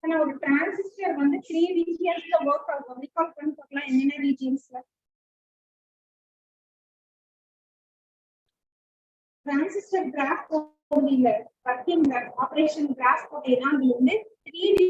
ஆனா ஒரு டிரான்சிஸ்டர் வந்து 3 ரீஜியன்ஸ்ல வொர்க் ஆகும். ரிகால் பண்ணி பார்க்கலாம் என்னென்ன ரீஜியன்ஸ்ல. டிரான்சிஸ்டர் கிராஃப் போடுறீங்க, வர்க்கிங் ஆபரேஷன் கிராஃப் போட்டீங்கன்னா அது வந்து 3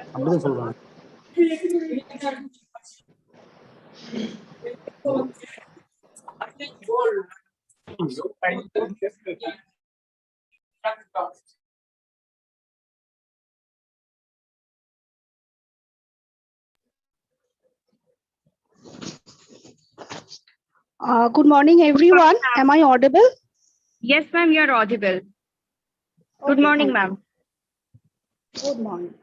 அப்படிதான் சொல்றாங்க. Good morning, everyone. Am I audible? Yes, ma'am, you are audible. Good morning, ma'am. Good morning.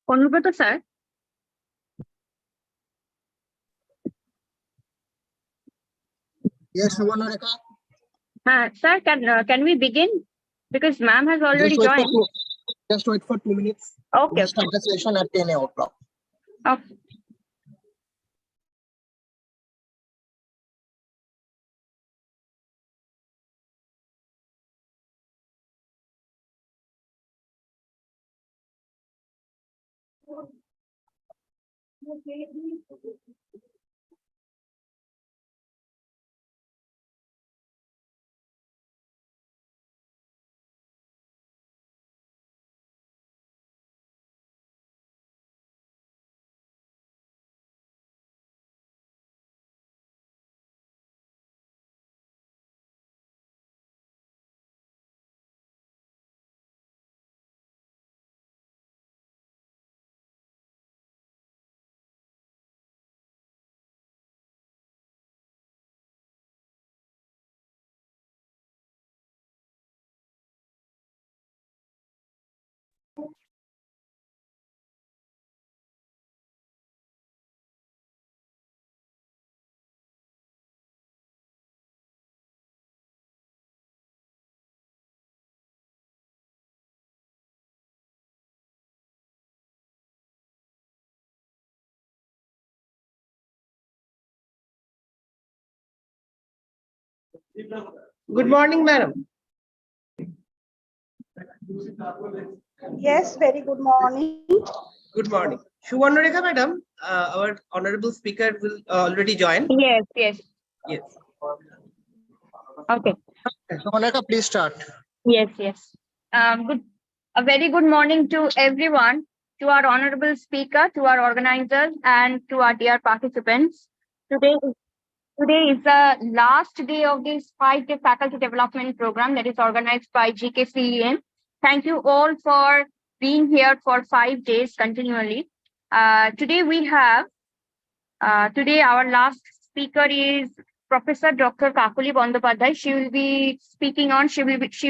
Konnupato, sir. Yes, Sir, can we begin? Because ma'am has already joined. Just wait for 2 minutes. Okay. We'll start the session at 10 o'clock. Okay. Good morning, madam. Yes, very good morning. Good morning. Shubhanurekha, madam, our honorable speaker will already join. Yes, yes. Yes. Okay. So, Monica, please start. Yes, yes. A very good morning to everyone, to our honorable speaker, to our organizers, and to our dear participants. Today is the last day of this 5-day faculty development program that is organized by GKCEM. Thank you all for being here for 5 days continually. Today our last speaker is Professor Dr. Kakali Bandyopadhyay. She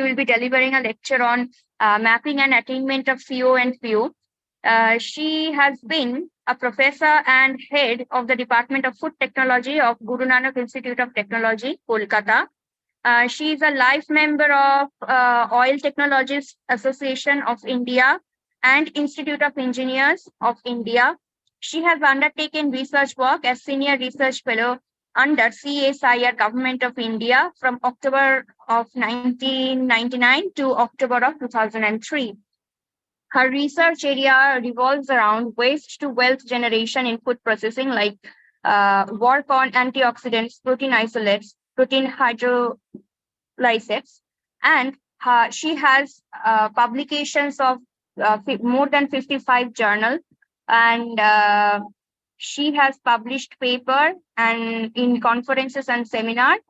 will be delivering a lecture on mapping and attainment of CO and PO. She has been a professor and head of the Department of Food Technology of Guru Nanak Institute of Technology, Kolkata. She is a life member of Oil Technologists Association of India and Institute of Engineers of India. She has undertaken research work as Senior Research Fellow under CSIR Government of India from October of 1999 to October of 2003. Her research area revolves around waste to wealth generation in food processing, like work on antioxidants, protein isolates, protein hydrolysates, and she has publications of more than 55 journals, and she has published paper and in conferences and seminars.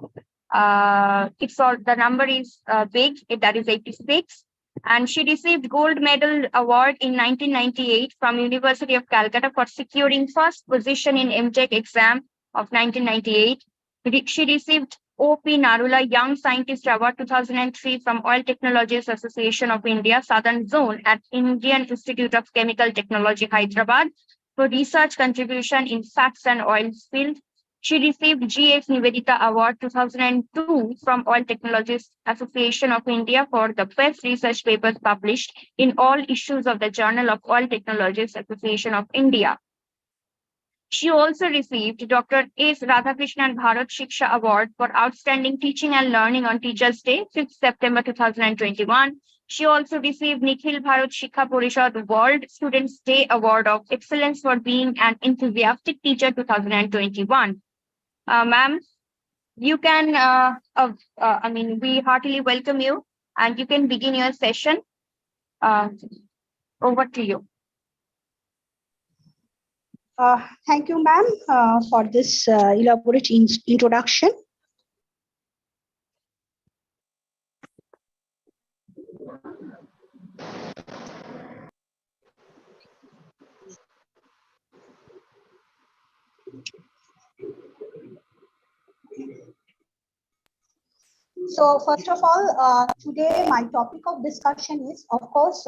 The number is big, that is 86. And she received gold medal award in 1998 from University of Calcutta for securing first position in MTech exam of 1998. She received O.P. Narula Young Scientist Award 2003 from Oil Technologies Association of India, Southern Zone at Indian Institute of Chemical Technology, Hyderabad, for research contribution in fats and oils field. She received G.S. Nivedita Award 2002 from Oil Technologies Association of India for the best research papers published in all issues of the Journal of Oil Technologies Association of India. She also received Dr. S. Radhakrishnan Bharat Shiksha Award for Outstanding Teaching and Learning on Teachers' Day, 5th September 2021. She also received Nikhil Bharat Shikha Parishad World Students' Day Award of Excellence for Being an Enthusiastic Teacher 2021. Ma'am, you can, we heartily welcome you and you can begin your session. Over to you. Thank you, ma'am, for this elaborate introduction. So first of all, today my topic of discussion is, of course,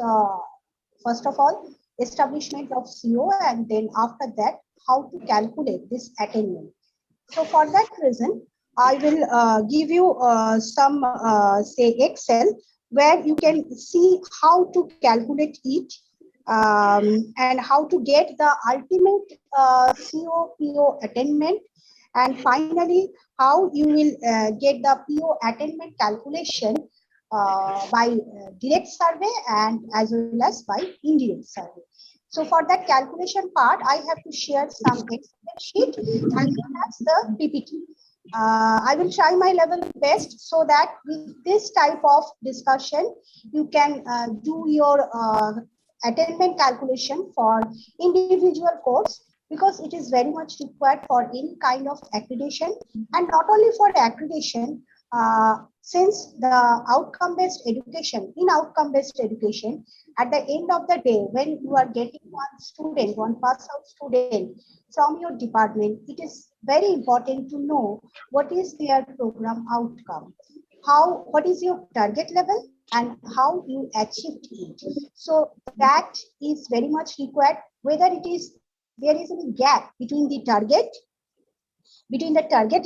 first of all, establishment of CO, and then after that, how to calculate this attainment. So for that reason, I will give you some, say, Excel, where you can see how to calculate it and how to get the ultimate CO-PO attainment, and finally, how you will get the PO attainment calculation by direct survey and as well as by indirect survey. So for that calculation part, I have to share some Excel sheet as well as the PPT. I will try my level best so that with this type of discussion, you can do your attainment calculation for individual course, because it is very much required for any kind of accreditation, and not only for accreditation, since the outcome-based education, in outcome-based education, at the end of the day, when you are getting one pass-out student from your department, it is very important to know what is their program outcome, what is your target level, and how you achieved it. So that is very much required, whether there is any gap between the target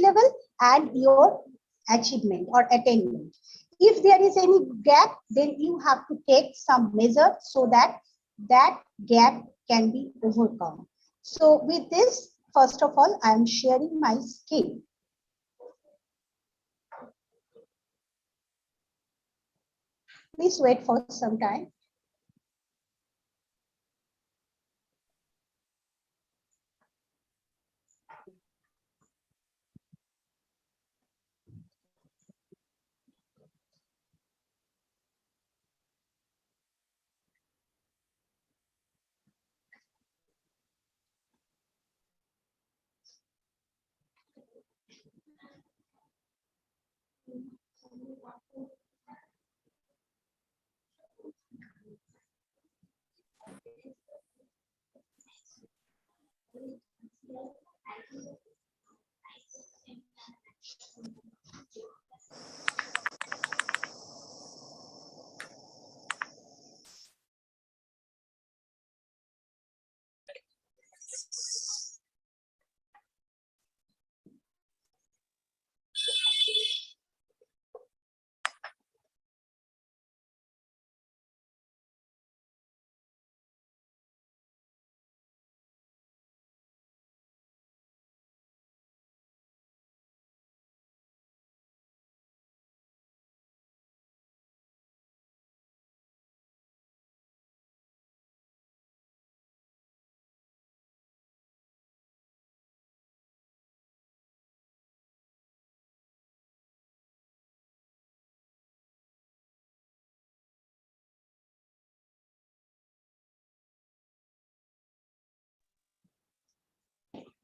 level and your achievement or attainment. If there is any gap, then you have to take some measure so that that gap can be overcome. So with this, first of all, I am sharing my screen. Please wait for some time.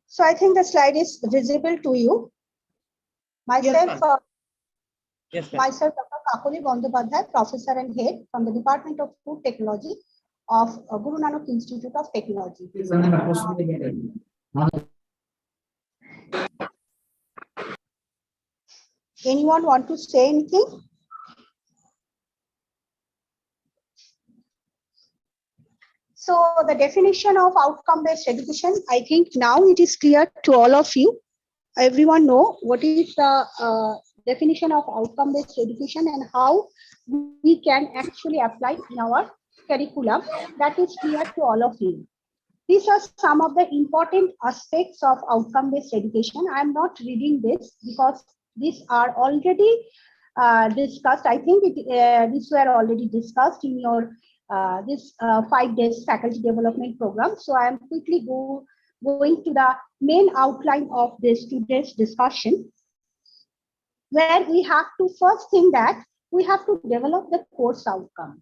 So I think the slide is visible to you. Myself, ma'am. Yes, ma'am. myself, Dr. Kakali Bandyopadhyay, Professor and Head from the Department of Food Technology of Guru Nanak Institute of Technology. Anyone want to say anything? So the definition of outcome-based education, I think now it is clear to all of you. Everyone know what is the definition of outcome-based education and how we can actually apply in our curriculum. That is clear to all of you. These are some of the important aspects of outcome-based education. I am not reading this because these are already discussed. I think these were already discussed in your this 5 days faculty development program. So I am quickly going to the main outline of this today's discussion, where we have to first think that we have to develop the course outcome.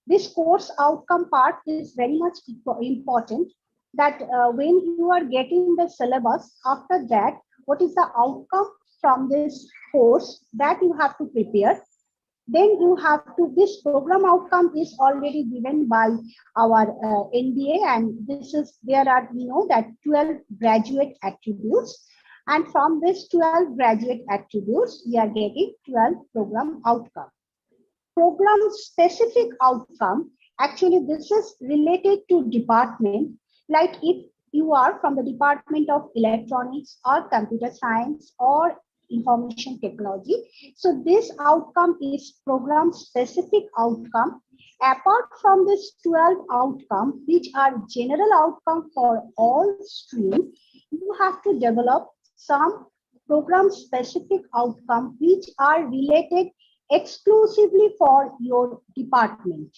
This course outcome part is very much important, that when you are getting the syllabus, after that, what is the outcome from this course that you have to prepare. Then you have to, this program outcome is already given by our NBA, and this is, there are, we know that 12 graduate attributes. And from this 12 graduate attributes, we are getting 12 program outcome. Program specific outcome, actually this is related to department. Like if you are from the Department of Electronics or Computer Science or Information Technology, so this outcome is program specific outcome. Apart from this 12 outcome, which are general outcome for all streams, you have to develop some program specific outcome which are related exclusively for your department.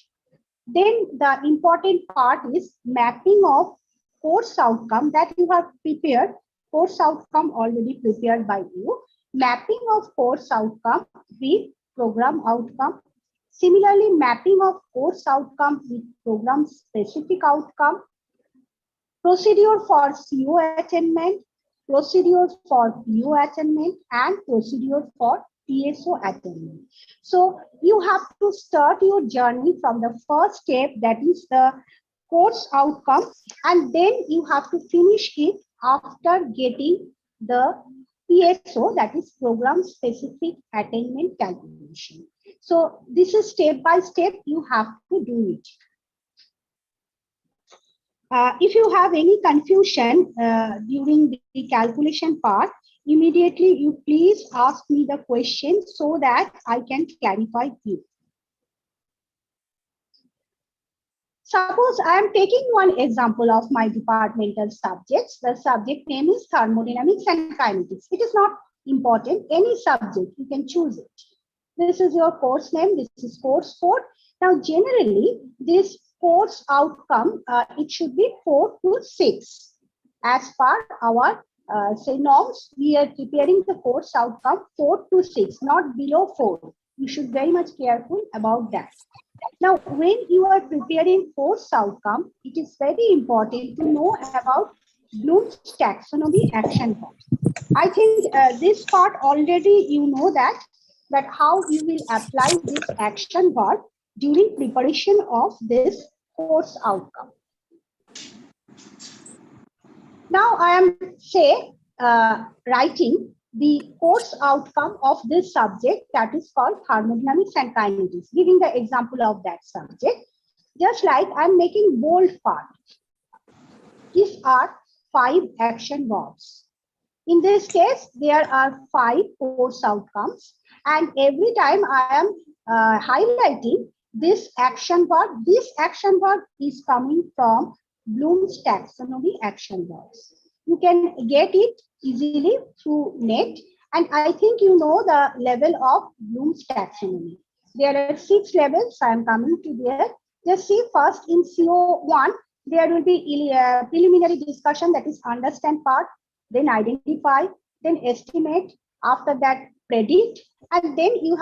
Then the important part is mapping of course outcome that you have prepared, course outcome already prepared by you, mapping of course outcome with program outcome. Similarly, mapping of course outcome with program specific outcome, procedure for CO attainment, procedure for PO attainment, and procedure for TSO attainment. So you have to start your journey from the first step, that is the course outcome, and then you have to finish it after getting the PSO, that is program specific attainment calculation. So this is step by step, you have to do it. If you have any confusion during the calculation part, immediately you please ask me the question so that I can clarify you. Suppose I am taking one example of my departmental subjects. The subject name is thermodynamics and kinetics. It is not important, any subject, you can choose it. This is your course name. This is course code. Now, generally, this course outcome, it should be 4 to 6. As per our say norms, we are preparing the course outcome 4 to 6, not below 4. You should very much careful about that. Now, when you are preparing course outcome, it is very important to know about Bloom's taxonomy action forms. I think this part already you know that how you will apply this action verb during preparation of this course outcome. Now I am writing the course outcome of this subject, that is called thermodynamics and kinetics, giving the example of that subject. Just like I'm making bold part. These are 5 action verbs. In this case, there are 5 course outcomes, and every time I am highlighting this action verb. This action verb is coming from Bloom's taxonomy action verbs. You can get it easily through net, and I think you know the level of Bloom's taxonomy. There are 6 levels. I am coming to there. Just see, first in CO1, there will be preliminary discussion, that is understand part, then identify, then estimate, after that predict, and then you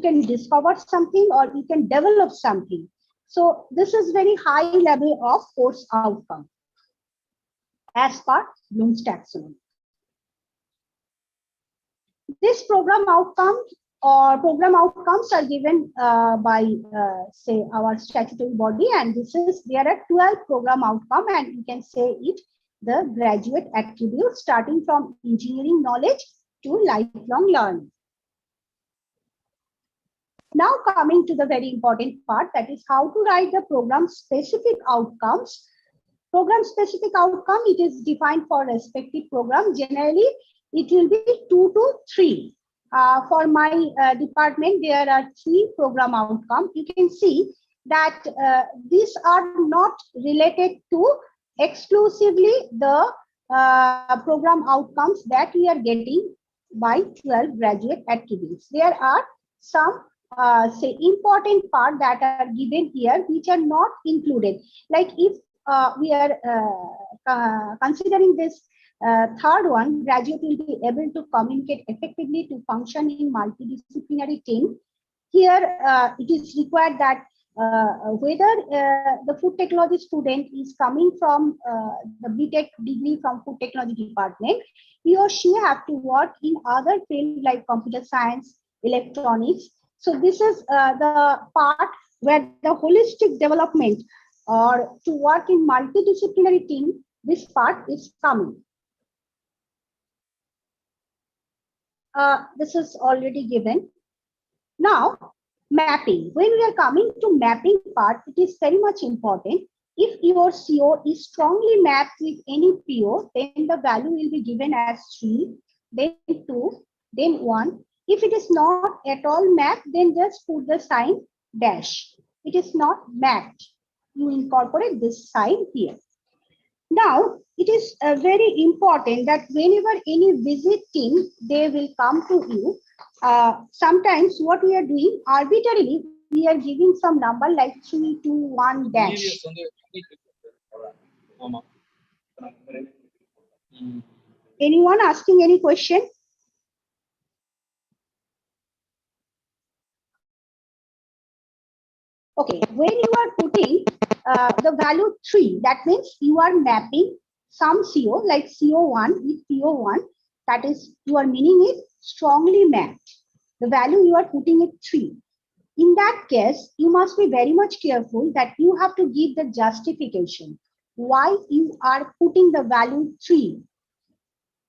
can discover something or you can develop something. So this is very high level of course outcome as per Bloom's taxonomy. This program outcomes are given by say our statutory body, and there are 12 program outcome, and you can say it the graduate attributes starting from engineering knowledge to lifelong learning. Now coming to the very important part, that is how to write the program specific outcomes. Program specific outcome, it is defined for respective program. Generally, it will be 2 to 3. For my department, there are 3 program outcomes. You can see that these are not related to exclusively the program outcomes that we are getting by 12 graduate attributes. There are some say important part that are given here which are not included. Like if we are considering this third one, graduate will be able to communicate effectively to function in multidisciplinary team. Here it is required that whether the food technology student is coming from the BTech degree from food technology department, he or she have to work in other fields like computer science, electronics. So this is the part where the holistic development or to work in multidisciplinary team, this part is coming. This is already given. Now, mapping. When we are coming to mapping part, it is very much important. If your CO is strongly mapped with any PO, then the value will be given as 3, then 2, then 1. If it is not at all mapped, then just put the sign dash. It is not mapped. You incorporate this sign here. Now, it is very important that whenever any visit team, they will come to you. Sometimes what we are doing arbitrarily, we are giving some number like 3, 2, 1 dash. Anyone asking any question? Okay, when you are putting the value 3, that means you are mapping some CO like CO1 with PO1, that is you are meaning it strongly mapped. The value you are putting it 3. In that case, you must be very much careful that you have to give the justification why you are putting the value 3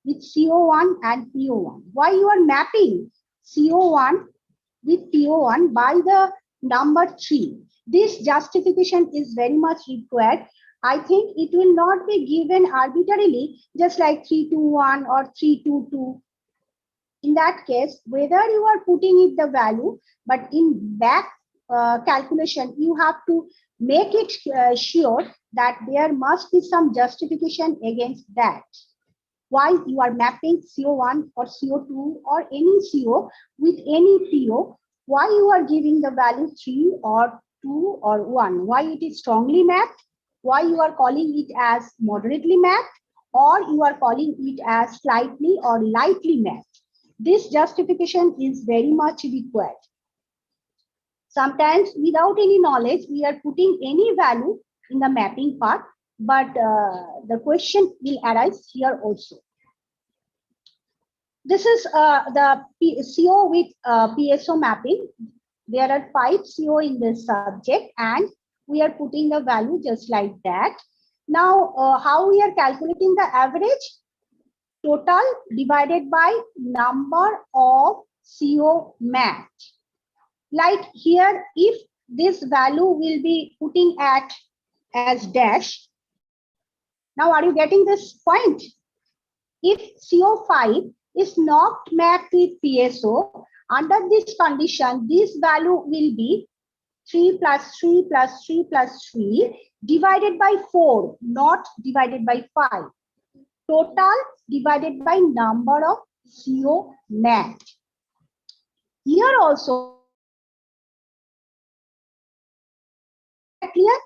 with CO1 and PO1. Why you are mapping CO1 with PO1 by the number 3. This justification is very much required. I think it will not be given arbitrarily, just like 321 or 322. In that case, whether you are putting it the value, but in back calculation, you have to make it sure that there must be some justification against that. Why you are mapping CO1 or CO2 or any CO with any PO Why you are giving the value 3 or 2 or 1? Why it is strongly mapped? Why you are calling it as moderately mapped? Or you are calling it as slightly or lightly mapped? This justification is very much required. Sometimes without any knowledge, we are putting any value in the mapping part, but the question will arise here also. This is the CO with PSO mapping. There are 5 CO in this subject, and we are putting the value just like that. Now, how we are calculating the average? Total divided by number of CO mapped. Like here, if this value will be putting at as dash. Now, are you getting this point? If CO5 is not mapped with PSO, under this condition, this value will be 3 plus 3 plus 3 plus 3 divided by 4, not divided by 5. Total divided by number of CO mapped. Here also, clear?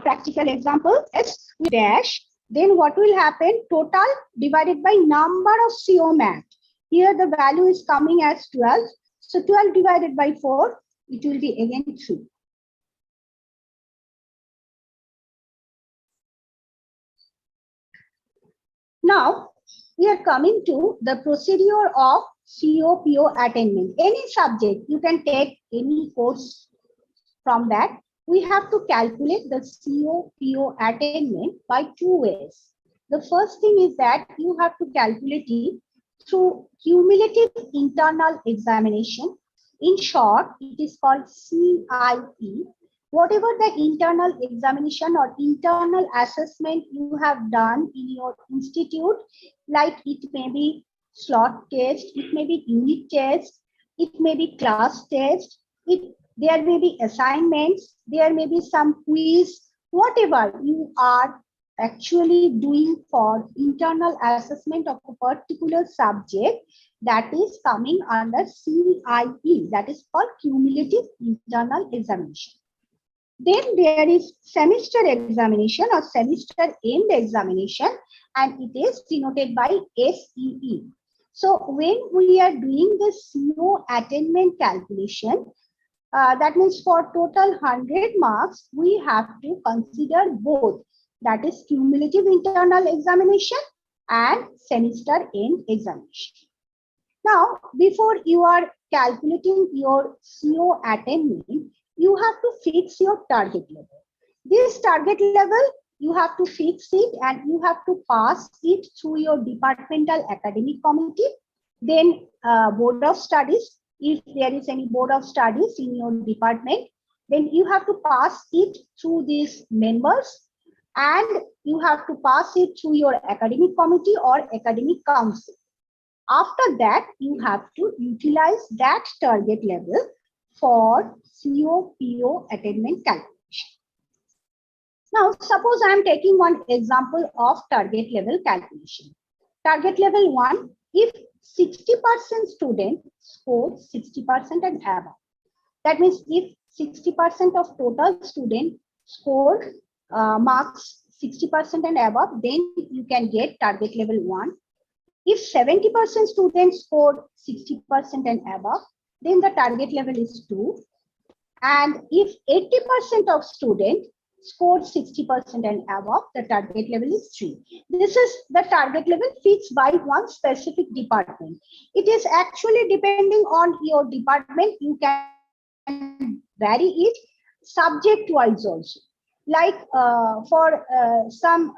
Practical example is dash. Then what will happen? Total divided by number of CO mapped. Here the value is coming as 12. So 12 divided by 4, it will be again 3. Now we are coming to the procedure of COPO attainment. Any subject, you can take any course from that. We have to calculate the COPO attainment by 2 ways. The first thing is that you have to calculate it through cumulative internal examination. In short, it is called CIE. Whatever the internal examination or internal assessment you have done in your institute, like it may be slot test, it may be unit test, it may be class test, there may be assignments, there may be some quiz, whatever you are actually doing for internal assessment of a particular subject, that is coming under CIE, that is called cumulative internal examination. Then there is semester examination or semester end examination, and it is denoted by SEE. So when we are doing the CO attainment calculation, that means for total 100 marks, we have to consider both, that is cumulative internal examination and semester end examination. Now, before you are calculating your CO attainment, you have to fix your target level. This target level, you have to fix it and you have to pass it through your departmental academic committee, then board of studies. If there is any board of studies in your department, then you have to pass it through these members and you have to pass it through your academic committee or academic council. After that, you have to utilize that target level for COPO attainment calculation. Now, suppose I am taking one example of target level calculation. Target level 1, if 60% student score 60% and above. That means if 60% of total student score marks 60% and above, then you can get target level 1. If 70% students score 60% and above, then the target level is 2. And if 80% of students score 60% and above, the target level is 3. This is the target level fixed by one specific department. It is actually depending on your department. You can vary it subject wise also. Like for some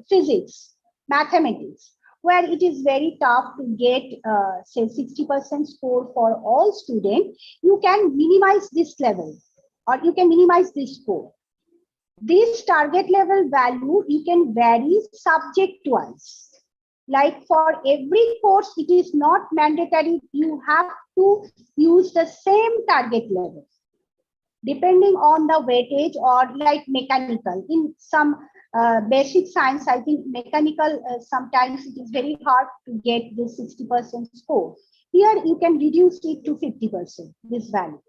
physics, mathematics, where it is very tough to get say 60% score for all students, you can minimize this level or you can minimize this score. This target level value you can vary subject wise. Like for every course, it is not mandatory you have to use the same target level. depending on the weightage, or like mechanical. In some basic science, I think mechanical, sometimes it is very hard to get this 60% score. Here you can reduce it to 50%, this value.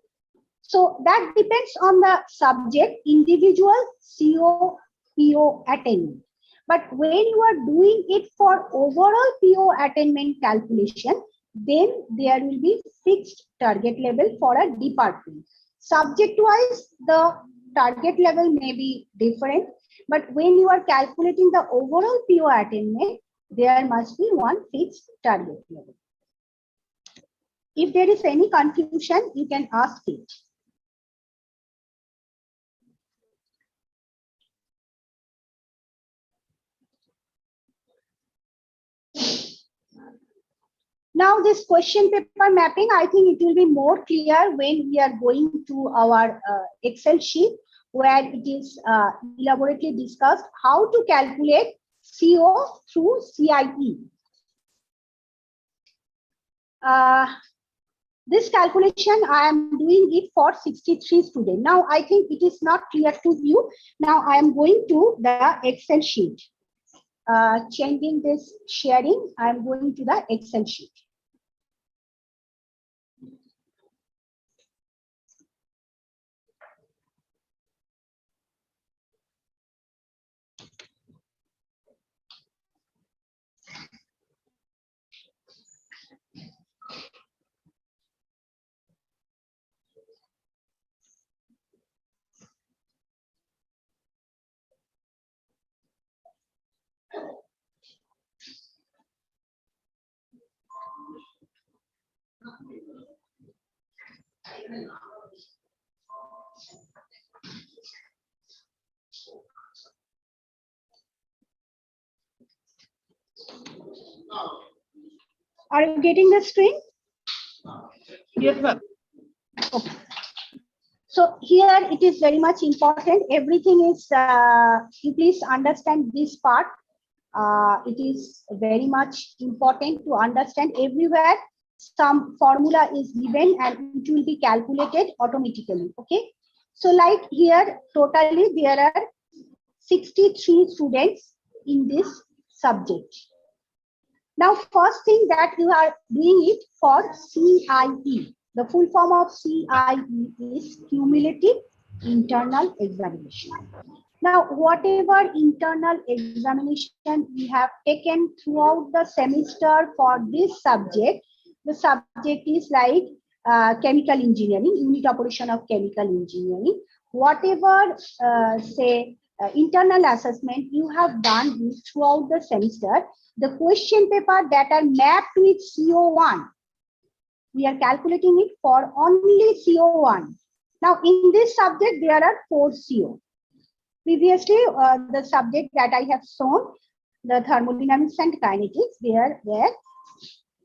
So that depends on the subject, individual CO, PO attainment. But when you are doing it for overall PO attainment calculation, then there will be fixed target level for a department. Subject-wise, the target level may be different, but when you are calculating the overall PO attainment, there must be one fixed target level. If there is any confusion, you can ask it. Now this question paper mapping, I think it will be more clear when we are going to our Excel sheet, where it is elaborately discussed how to calculate CO through CIE. This calculation, I am doing it for 63 students. Now I think it is not clear to you. Now I am going to the Excel sheet. Changing this sharing, I am going to the Excel sheet. Are you getting the screen? Yes, ma'am. Okay. So here it is very much important. Everything is, you please understand this part. It is very much important to understand everywhere. Some formula is given and it will be calculated automatically. Okay. So like here, totally there are 63 students in this subject. Now, first thing that you are doing it for CIE. The full form of CIE is Cumulative Internal Examination. Now, whatever internal examination we have taken throughout the semester for this subject, the subject is like chemical engineering, unit operation of chemical engineering. Whatever, internal assessment you have done throughout the semester, the question paper that are mapped with CO1, we are calculating it for only CO1. Now, in this subject, there are 4 CO. Previously, the subject that I have shown, the thermodynamics and kinetics, there were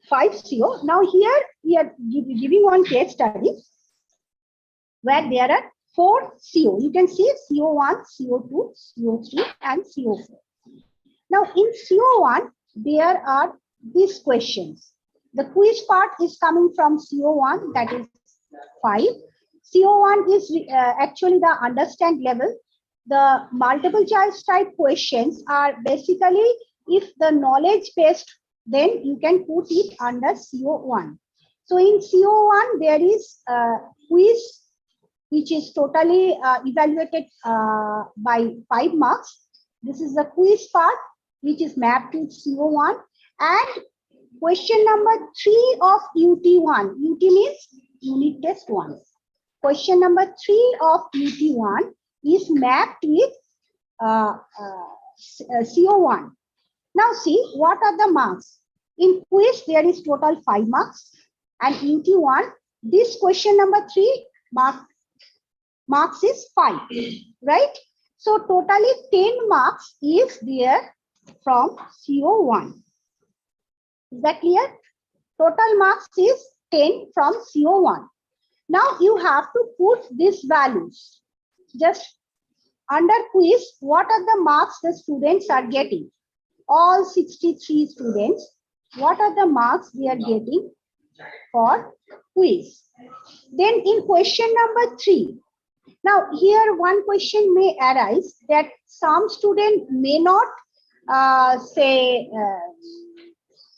5 CO. Now, here we are giving one case study where there are 4 CO. You can see CO1, CO2, CO3, and CO4. Now, in CO1, there are these questions. The quiz part is coming from CO1, that is 5. CO1 is actually the understand level. The multiple choice type questions are basically, if the knowledge based, then you can put it under CO1. So in CO1, there is a quiz, which is totally evaluated by 5 marks. This is the quiz part, which is mapped with CO1. And question number 3 of UT1. UT means unit test 1. Question number 3 of UT1 is mapped with CO1. Now see, what are the marks? In quiz, there is total 5 marks. And UT1, this question number 3 marks is 5, right? So totally 10 marks is there from CO1. Is that clear? Total marks is 10 from CO1. Now you have to put these values. Just under quiz, what are the marks the students are getting? All 63 students, what are the marks they are getting for quiz? Then in question number 3, Now, here one question may arise that some student may not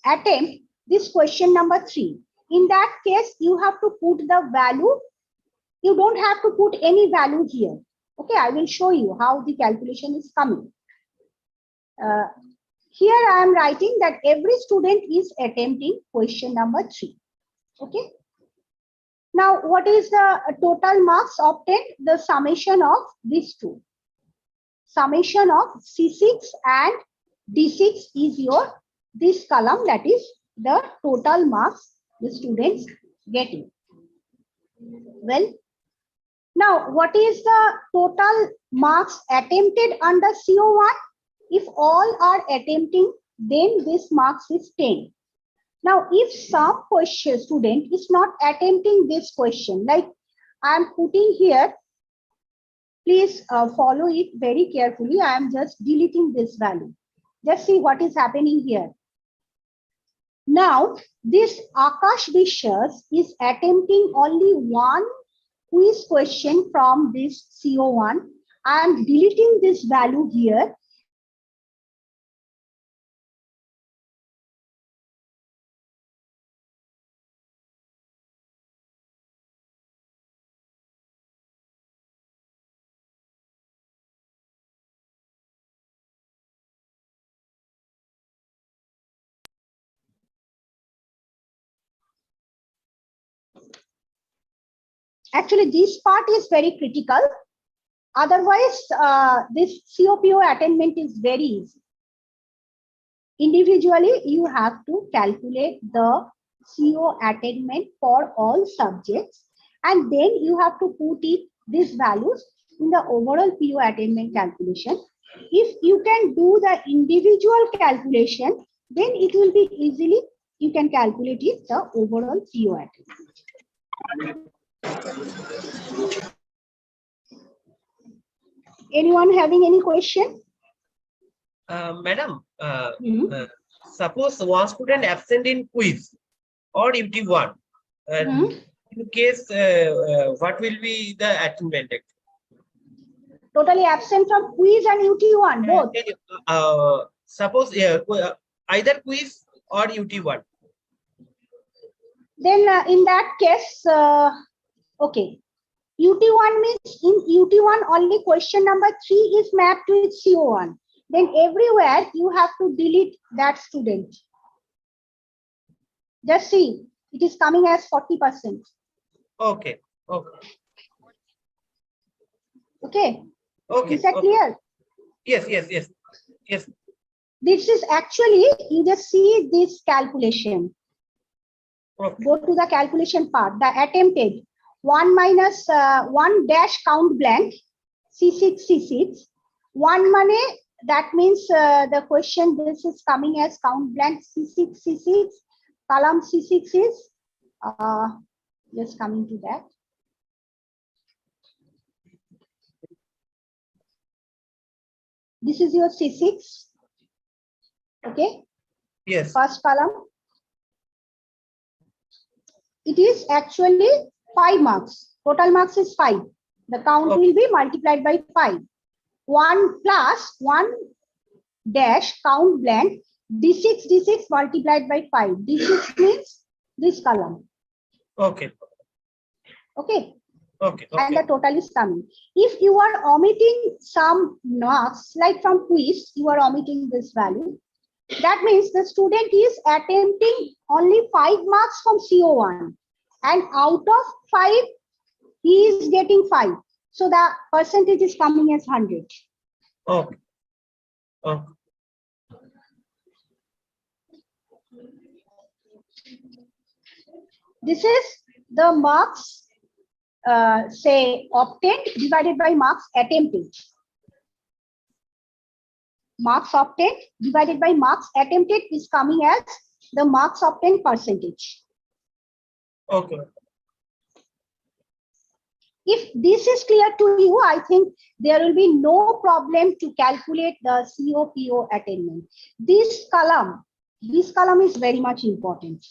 attempt this question number 3. In that case, you have to put the value. You don't have to put any value here. Okay, I will show you how the calculation is coming. Here I am writing that every student is attempting question number 3. Okay. Now, what is the total marks obtained? The summation of these two. Summation of C6 and D6 is this column, that is the total marks the students getting. Well, now what is the total marks attempted under CO1? If all are attempting, then this marks is 10. Now, if some student is not attempting this question, like I am putting here, please follow it very carefully. I am just deleting this value. Just see what is happening here. Now, this Akash Vishwas is attempting only one quiz question from this CO1. I am deleting this value here. Actually, this part is very critical. Otherwise, this COPO attainment is very easy. Individually, you have to calculate the CO attainment for all subjects, and then you have to put these values in the overall PO attainment calculation. If you can do the individual calculation, then it will be easily, you can calculate the overall PO attainment. Anyone having any question? Madam, suppose one student absent in quiz or UT1, in case, what will be the attainment? Totally absent from quiz and UT1, both. Suppose either quiz or UT1. Then in that case, okay. UT1 means in UT1 only question number 3 is mapped with CO1. Then everywhere you have to delete that student. Just see, it is coming as 40%. Okay. Okay. Okay. Okay. Is that clear? Yes. Yes. Yes. Yes. This is actually, you just see this calculation. Okay. Go to the calculation part, the attempted. 1 minus 1 dash count blank, C6. 1 money, that means the question, this is coming as count blank C6. Column C6 is, just coming to that. This is your C6. Okay. Yes. First column. It is actually 5 marks. Total marks is 5. The count will be multiplied by 5. 1 plus 1 dash count blank D6 multiplied by 5. D6 means this column. Okay. Okay. Okay. And the total is coming. If you are omitting some marks, like from quiz, you are omitting this value. That means the student is attempting only 5 marks from CO1. And out of 5, he is getting 5. So the percentage is coming as 100. Okay. Okay. This is the marks, say, obtained divided by marks attempted. Marks obtained divided by marks attempted is coming as the marks obtained percentage. Okay. If this is clear to you, I think there will be no problem to calculate the COPO attainment. This column is very much important.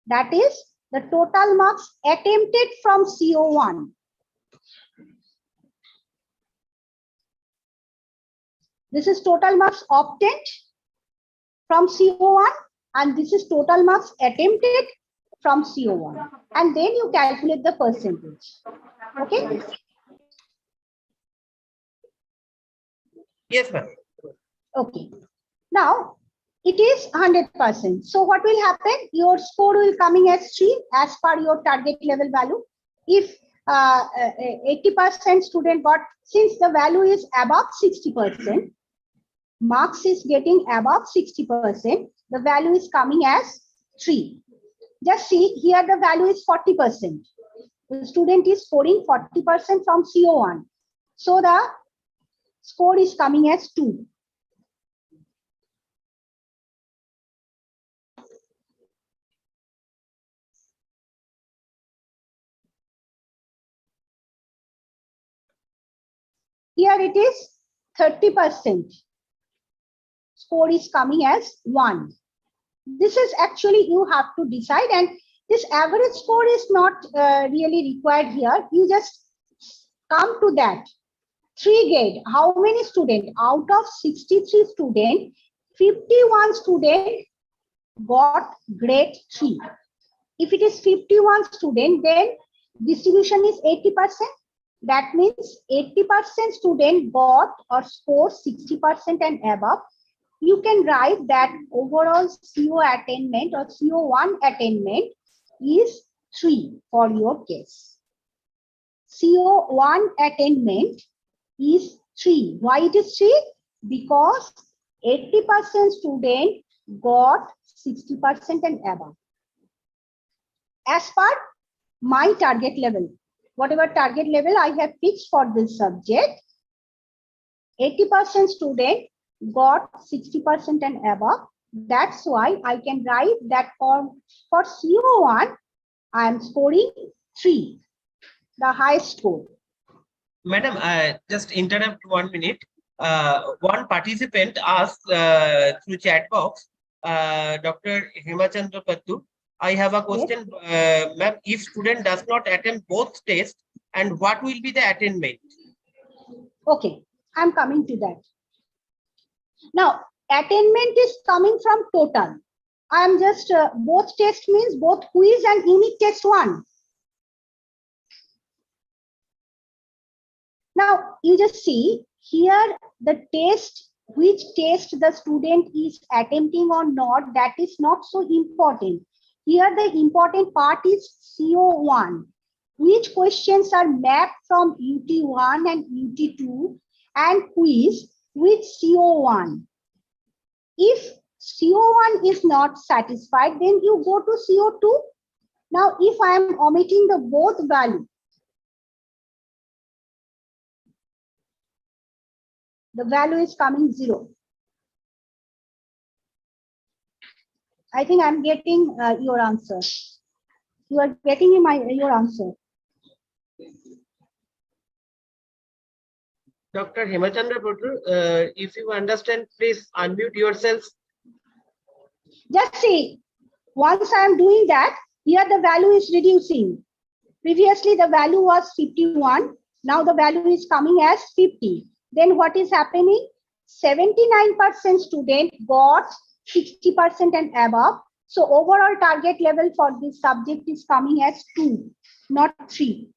That is the total marks attempted from CO1. This is total marks obtained from CO1 and this is total marks attempted from CO1. And then you calculate the percentage. Okay. Yes, ma'am. Okay. Now it is 100%. So what will happen? Your score will coming as 3 as per your target level value. If 80% student got, since the value is above 60%, marks is getting above 60%, the value is coming as 3. Just see here the value is 40%. The student is scoring 40% from CO1. So the score is coming as 2. Here it is 30%. Score is coming as 1. This is actually you have to decide, and this average score is not really required here. You just come to that. 3 grade, how many students? Out of 63 students, 51 students got grade 3. If it is 51 students, then distribution is 80%. That means 80% student got or score 60% and above. You can write that overall CO attainment or CO1 attainment is 3 for your case. CO1 attainment is 3. Why it is 3? Because 80% student got 60% and above. As per my target level, whatever target level I have fixed for this subject, 80% student got 60% and above. That's why I can write that for CO1, I am scoring 3, the highest score. Madam, just interrupt 1 minute. One participant asked through chat box, Dr. Hemachandra Pattu, I have a question, ma'am. If student does not attend both tests, and what will be the attainment? Okay, I'm coming to that. Now, attainment is coming from total. I am just both test means both quiz and unit test 1. Now, you just see here the test, which test the student is attempting or not, that is not so important. Here the important part is CO1. Which questions are mapped from UT1 and UT2 and quiz with CO1. If CO1 is not satisfied, then you go to CO2. Now, if I am omitting the both value, the value is coming 0. I think I'm getting your answer. You are getting your answer. Dr. Hemachandra Pattu, if you understand, please unmute yourself. Just see, once I am doing that, here the value is reducing. Previously, the value was 51. Now the value is coming as 50. Then what is happening? 79% student got 60% and above. So overall target level for this subject is coming as 2, not 3.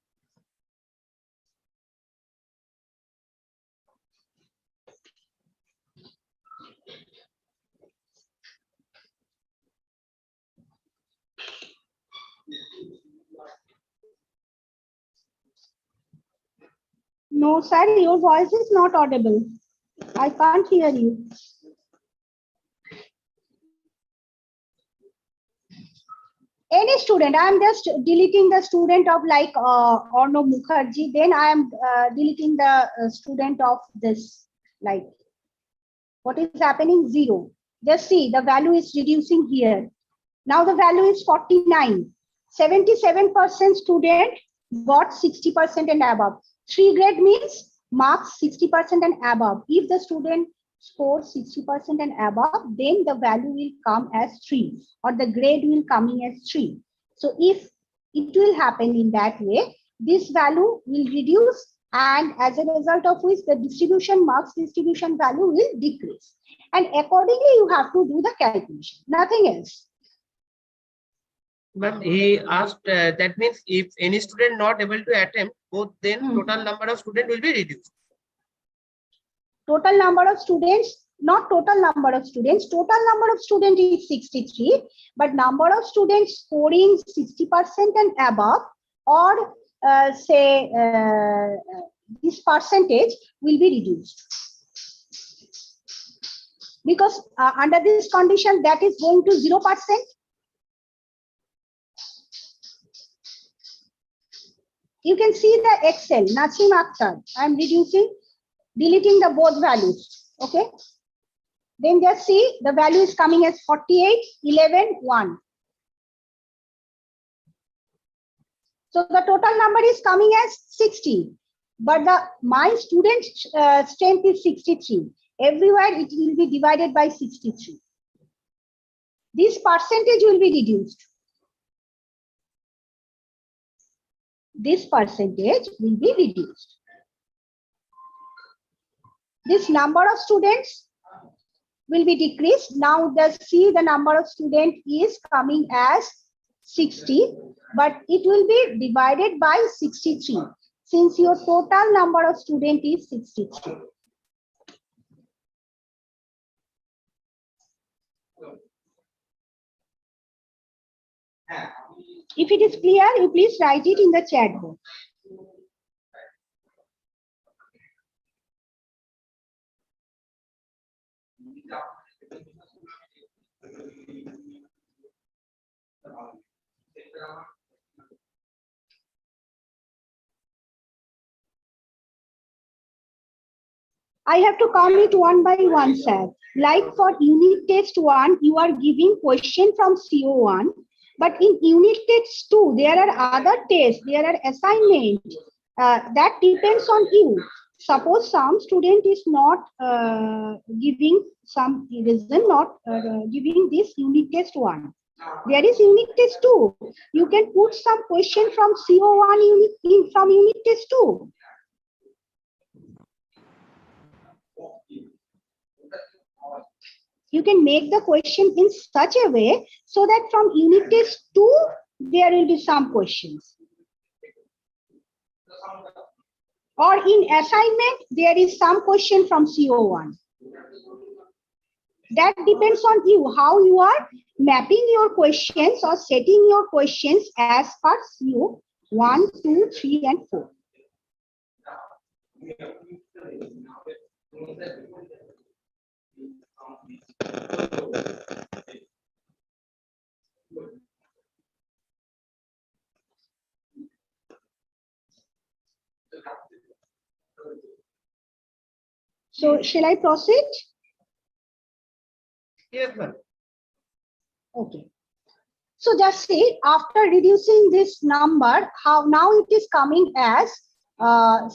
No, sir, your voice is not audible. I can't hear you. Any student, I am just deleting the student of like Orno Mukherjee, then I am deleting the student of this, like, what is happening? 0. Just see, the value is reducing here. Now the value is 49. 77% student got 60% and above. 3 grade means marks 60% and above. If the student scores 60% and above, then the value will come as 3 or the grade will coming as 3. So if it will happen in that way, this value will reduce and as a result of which the distribution marks distribution value will decrease. And accordingly, you have to do the calculation, nothing else. But he asked, that means if any student not able to attempt both, then total number of students will be reduced. Total number of students, not total number of students. Total number of students is 63, but number of students scoring 60% and above, or this percentage will be reduced. Because under this condition, that is going to 0%. You can see the Excel, Nasim Akhtar. I am reducing, deleting the both values. Okay. Then just see the value is coming as 48, 11, 1. So the total number is coming as 60, but my student strength is 63. Everywhere it will be divided by 63. This percentage will be reduced. This percentage will be reduced. This number of students will be decreased. Now see the number of students is coming as 60, but it will be divided by 63 since your total number of students is 63. If it is clear, you please write it in the chat box. I have to come it one by one, sir. Like for unit test 1, you are giving question from CO1, but in unit test 2, there are other tests, there are assignments. That depends on you. Suppose some student is not giving some reason, not giving this unit test 1. There is unit test 2. You can put some question from CO1 unit from unit test 2. You can make the question in such a way so that from unit test 2, there will be some questions. Or in assignment, there is some question from CO1. That depends on you, how you are mapping your questions or setting your questions as per CO 1, 2, 3, and 4. So, shall I proceed? Yes, ma'am. Okay. So just see, after reducing this number, how now it is coming as,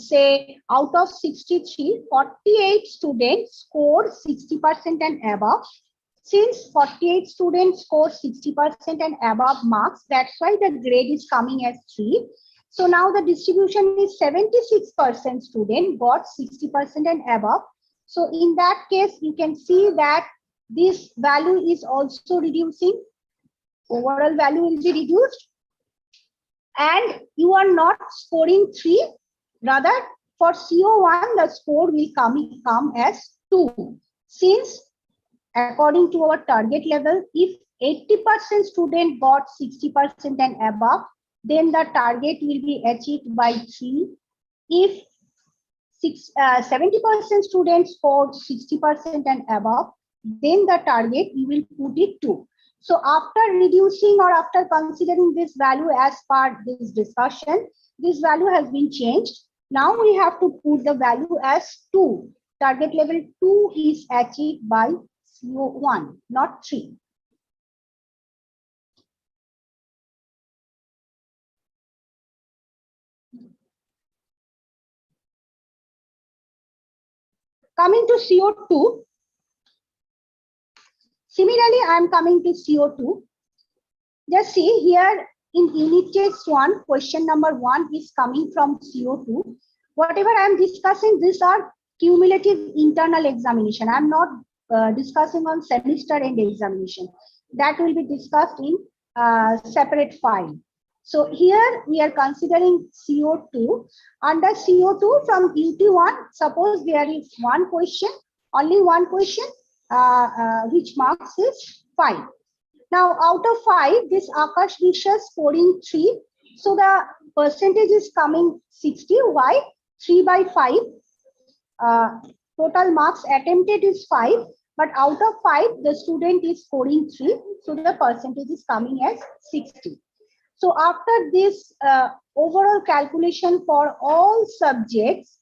say, out of 63, 48 students scored 60% and above. Since 48 students scored 60% and above marks, that's why the grade is coming as 3. So now the distribution is 76% student got 60% and above. So in that case, you can see that this value is also reducing. Overall value will be reduced. And you are not scoring 3. Rather, for CO1, the score will come as 2. Since according to our target level, if 80% student got 60% and above, then the target will be achieved by 3. If 70% students scored 60% and above, then the target you will put it 2. So after reducing or after considering this value as per this discussion, this value has been changed. Now we have to put the value as 2. Target level 2 is achieved by CO1, not 3. Coming to CO2. Similarly, I am coming to CO2. Just see here in unit test 1, question number 1 is coming from CO2. Whatever I am discussing, these are cumulative internal examination. I am not discussing on semester end examination. That will be discussed in separate file. So here we are considering CO2. Under CO2 from UT1, suppose there is one question, only one question, which marks is 5. Now out of 5, this Akash Vishwa scoring 3. So the percentage is coming 60. Why? 3 by 5. Total marks attempted is 5. But out of 5, the student is scoring 3. So the percentage is coming as 60. So after this overall calculation for all subjects,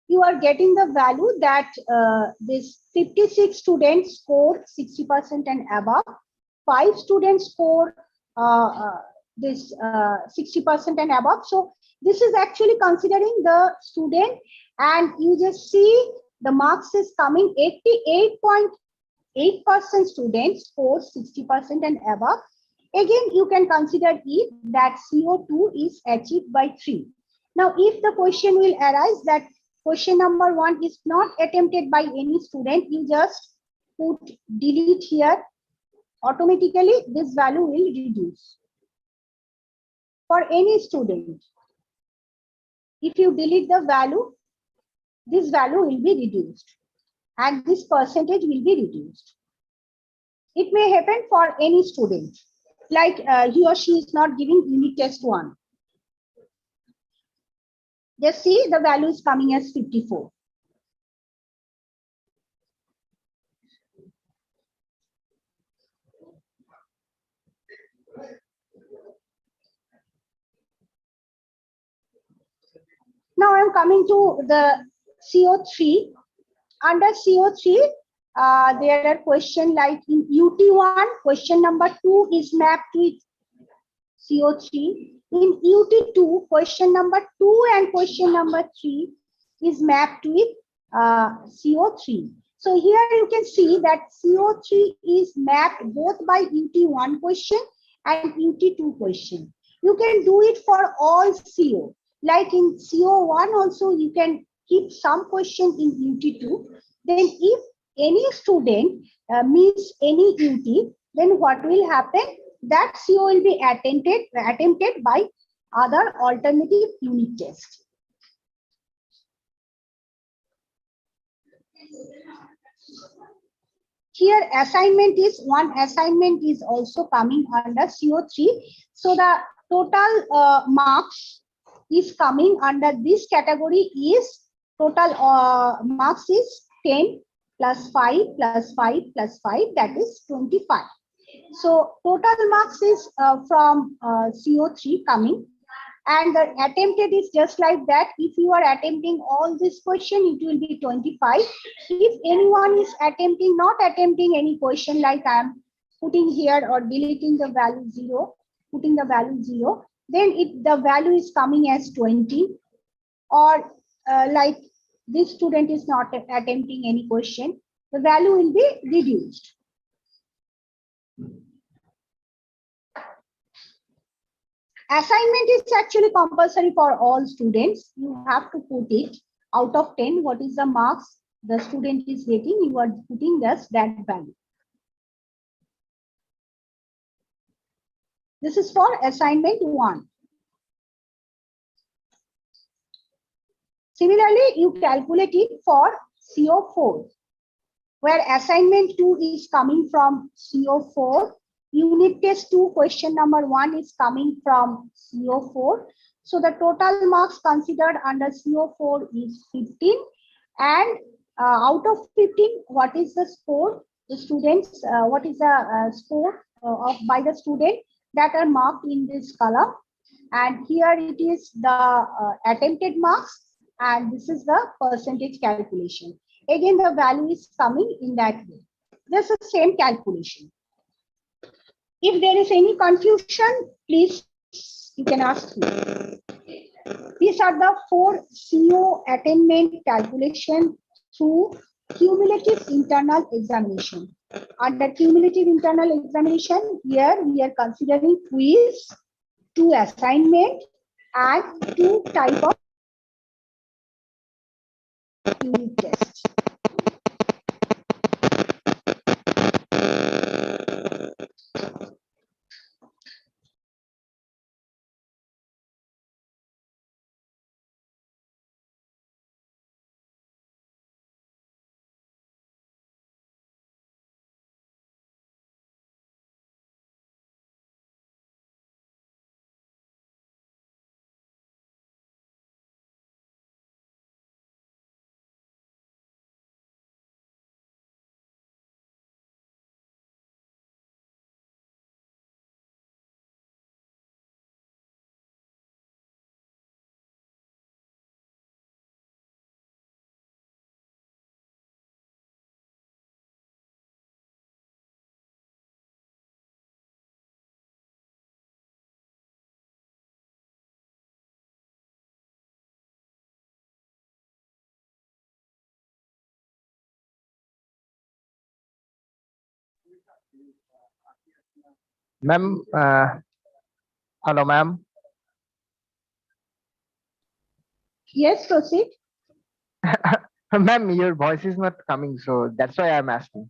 you are getting the value that this 56 students score 60% and above, 5 students score this 60% and above. So this is actually considering the student, and you just see the marks is coming 88.8% students score 60% and above. Again, you can consider it that CO2 is achieved by 3. Now, if the question will arise that question number 1 is not attempted by any student, you just put delete here. Automatically, this value will reduce. For any student, if you delete the value, this value will be reduced and this percentage will be reduced. It may happen for any student, like he or she is not giving unit test 1. Just see the value is coming as 54. Now I'm coming to the CO3. Under CO3, there are questions like in UT1, question number 2 is mapped with CO3. In UT2, question number 2 and question number 3 is mapped with CO3. So here you can see that CO3 is mapped both by UT1 question and UT2 question. You can do it for all CO. Like in CO1 also, you can keep some question in UT2. Then if any student miss any UT, then what will happen? That CO will be attempted by other alternative unit test. Here assignment is one assignment is also coming under CO3. So the total marks is coming under this category is total marks is 10 plus 5 plus 5 plus 5, that is 25. So total marks is from CO3 coming, and the attempted is just like that. If you are attempting all this question, it will be 25. If anyone is attempting, not attempting any question, like I am putting here or deleting the value 0, putting the value 0, then the value is coming as 20. Or like this student is not attempting any question, the value will be reduced. Assignment is actually compulsory for all students. You have to put it out of 10. What is the marks the student is getting? You are putting that value. This is for assignment 1. Similarly, you calculate it for CO4, where assignment 2 is coming from CO4. Unit test 2 question number 1 is coming from CO4. So the total marks considered under CO4 is 15. And out of 15, what is the score? The students, what is the score by the student that are marked in this column? And here it is the attempted marks, and this is the percentage calculation. Again, the value is coming in that way. This is the same calculation. If there is any confusion, please, you can ask me. These are the 4 CO attainment calculation through cumulative internal examination. Under cumulative internal examination, here we are considering quiz, 2 assignment, and 2 type of unit tests. Ma'am, hello, ma'am. Yes, proceed. Ma'am, your voice is not coming, so that's why I'm asking.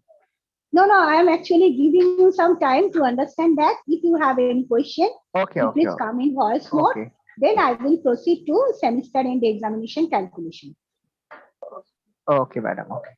No, I am actually giving you some time to understand that. If you have any question, Okay, you okay, please okay. come in voice mode. Okay. Then I will proceed to semester end examination calculation. Okay, madam. Okay.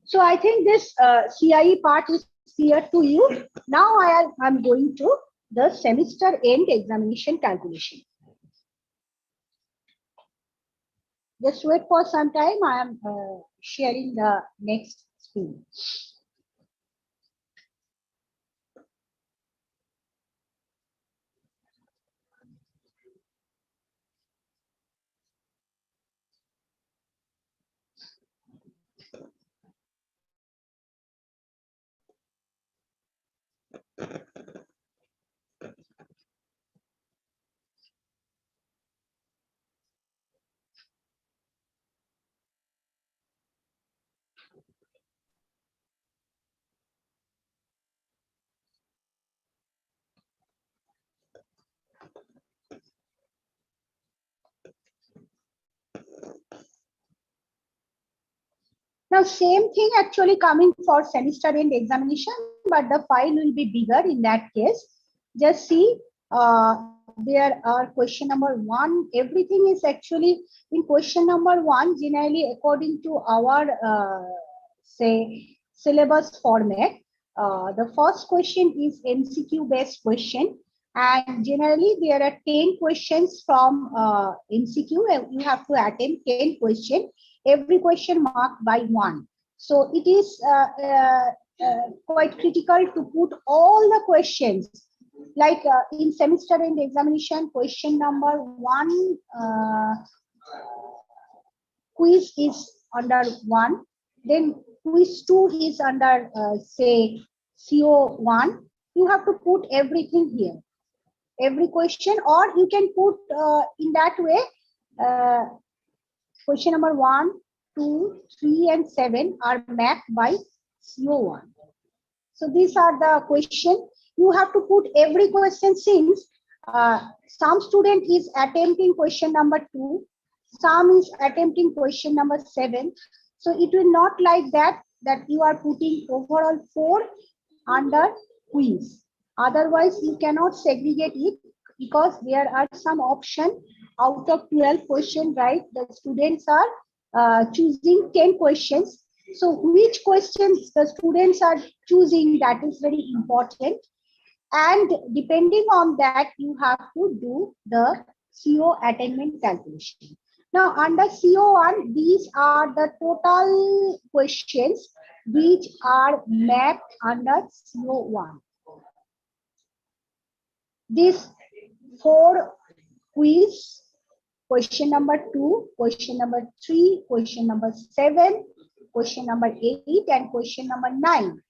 So I think this CIE part is clear to you. Now I'm going to the semester end examination calculation. Just wait for some time. I am sharing the next screen. Now, same thing actually coming for semester end examination, but the file will be bigger in that case. Just see, there are question number 1. Everything is actually in question number 1, generally according to our, say, syllabus format. The first question is MCQ based question. And generally, there are 10 questions from MCQ. You have to attempt 10 questions. Every question marked by 1. So it is quite critical to put all the questions. Like in semester end examination, question number 1, quiz is under 1. Then quiz 2 is under, say, CO1. You have to put everything here. Every question, or you can put in that way, question number 1, 2, 3, and 7 are mapped by CO1. So these are the questions. You have to put every question since some student is attempting question number 2, some is attempting question number 7, So it will not like that you are putting overall 4 under quiz. Otherwise, you cannot segregate it because there are some option out of 12 questions, right? The students are choosing 10 questions. So which questions the students are choosing, that is very important. And depending on that, you have to do the CO attainment calculation. Now, under CO1, these are the total questions which are mapped under CO1. These 4 quiz, question number 2, question number 3, question number 7, question number 8, and question number 9.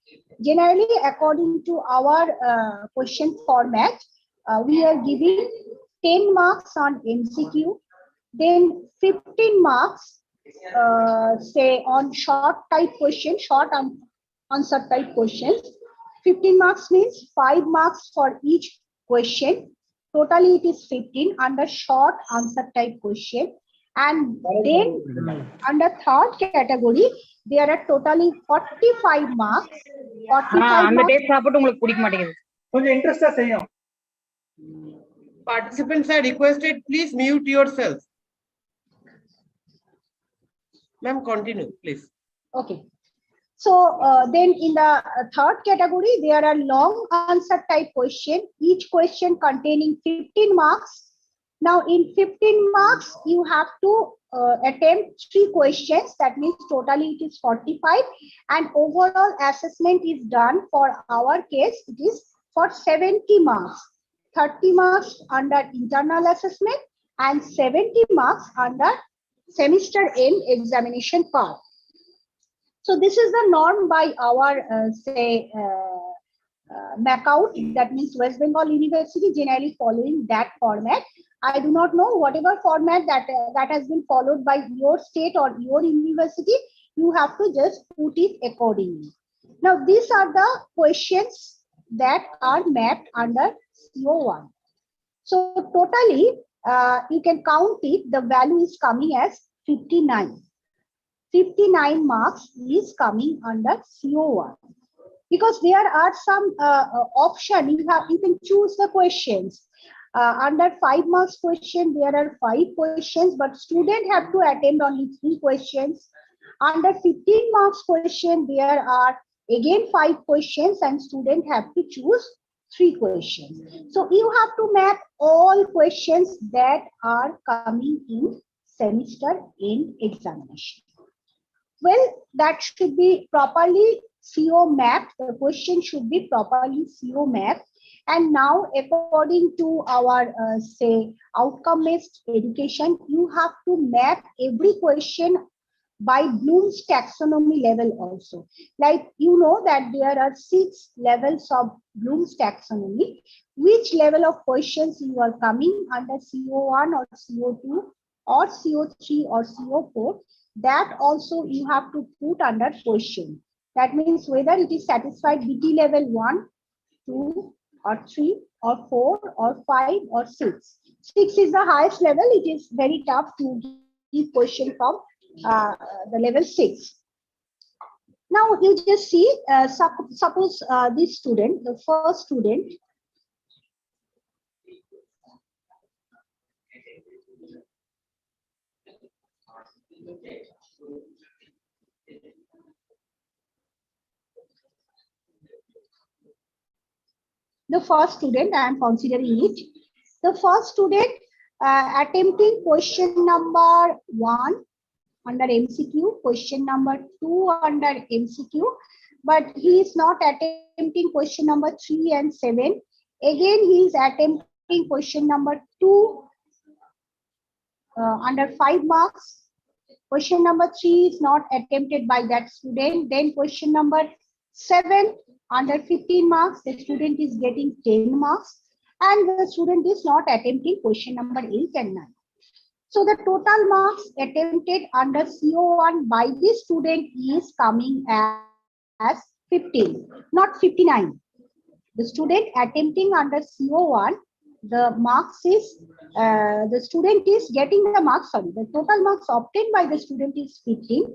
Generally, according to our question format, we are giving 10 marks on MCQ, then 15 marks, say on short type question, short answer type questions. 15 marks means 5 marks for each question. Totally it is 15 under short answer type question. And then under third category, there are totally 45 marks. 45 marks. Participants are requested, please mute yourself. Ma'am, continue, please. Okay. So then in the third category, there are long answer type question, each question containing 15 marks. Now in 15 marks, you have to attempt 3 questions. That means totally it is 45. And overall assessment is done for our case. It is for 70 marks. 30 marks under internal assessment and 70 marks under semester end examination part. So this is the norm by our MACOUT, that means West Bengal University, generally following that format. I do not know whatever format that has been followed by your state or your university, you have to just put it accordingly. Now these are the questions that are mapped under CO1. So totally you can count it, the value is coming as 59. 59 marks is coming under CO1 because there are some option you can choose the questions. Under 5 marks question there are 5 questions, but student have to attempt only 3 questions. Under 15 marks question there are again 5 questions and student have to choose 3 questions. So you have to map all questions that are coming in semester end examination. Well, that should be properly CO mapped. The question should be properly CO mapped. And now, according to our outcome-based education, you have to map every question by Bloom's taxonomy level also. Like you know that there are 6 levels of Bloom's taxonomy. Which level of questions you are coming under CO1 or CO2 or CO3 or CO4? That also you have to put under question. That means whether it is satisfied BT level 1, 2, or 3, or 4, or 5, or 6. 6 is the highest level. It is very tough to give question from the level 6. Now you just see, suppose this student, the first student, the first student, I am considering it. The first student attempting question number 1 under MCQ, question number 2 under MCQ, but he is not attempting question number 3 and 7. Again, he is attempting question number 2 under 5 marks. Question number 3 is not attempted by that student. Then question number 7 under 15 marks, the student is getting 10 marks, and the student is not attempting question number 8 and 9. So the total marks attempted under CO1 by this student is coming as 15, not 59. The student attempting under CO1, the marks is, the student is getting the marks, sorry, the total marks obtained by the student is 15.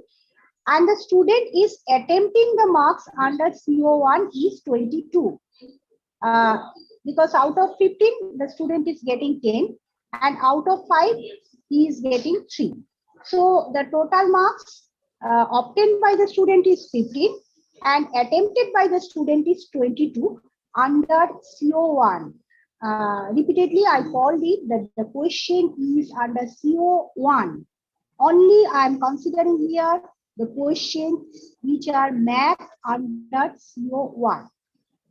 and the student is attempting the marks under CO1 is 22. Because out of 15, the student is getting 10, and out of 5, he is getting 3. So the total marks obtained by the student is 15 and attempted by the student is 22 under CO1. Repeatedly, I called it that the question is under CO1. Only I am considering here the questions which are mapped under CO1.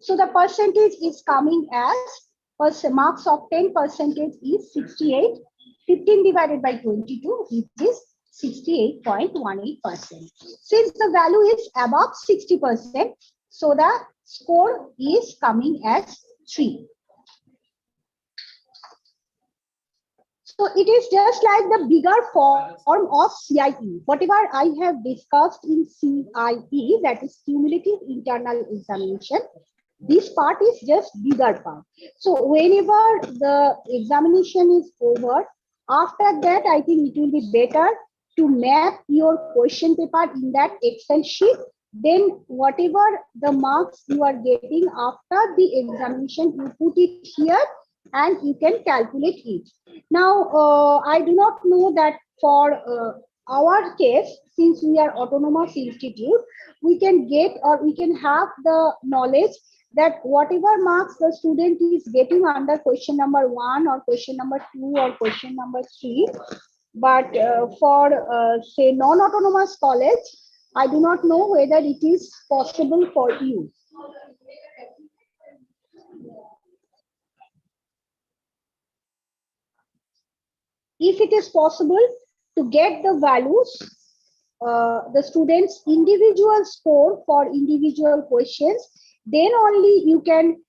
So the percentage is coming as marks obtained percentage is 68. 15 divided by 22, which is 68.18%. Since the value is above 60%, so the score is coming as 3. So it is just like the bigger form of CIE. Whatever I have discussed in CIE, that is cumulative internal examination, this part is just bigger part. So whenever the examination is over, after that, I think it will be better to map your question paper in that Excel sheet. Then whatever the marks you are getting after the examination, you put it here and you can calculate it. Now, I do not know that for our case, since we are autonomous institute, we can get or we can have the knowledge that whatever marks the student is getting under question number 1 or question number 2 or question number 3, but for say non-autonomous college, I do not know whether it is possible for you. If it is possible to get the values, the students' individual score for individual questions, then only you can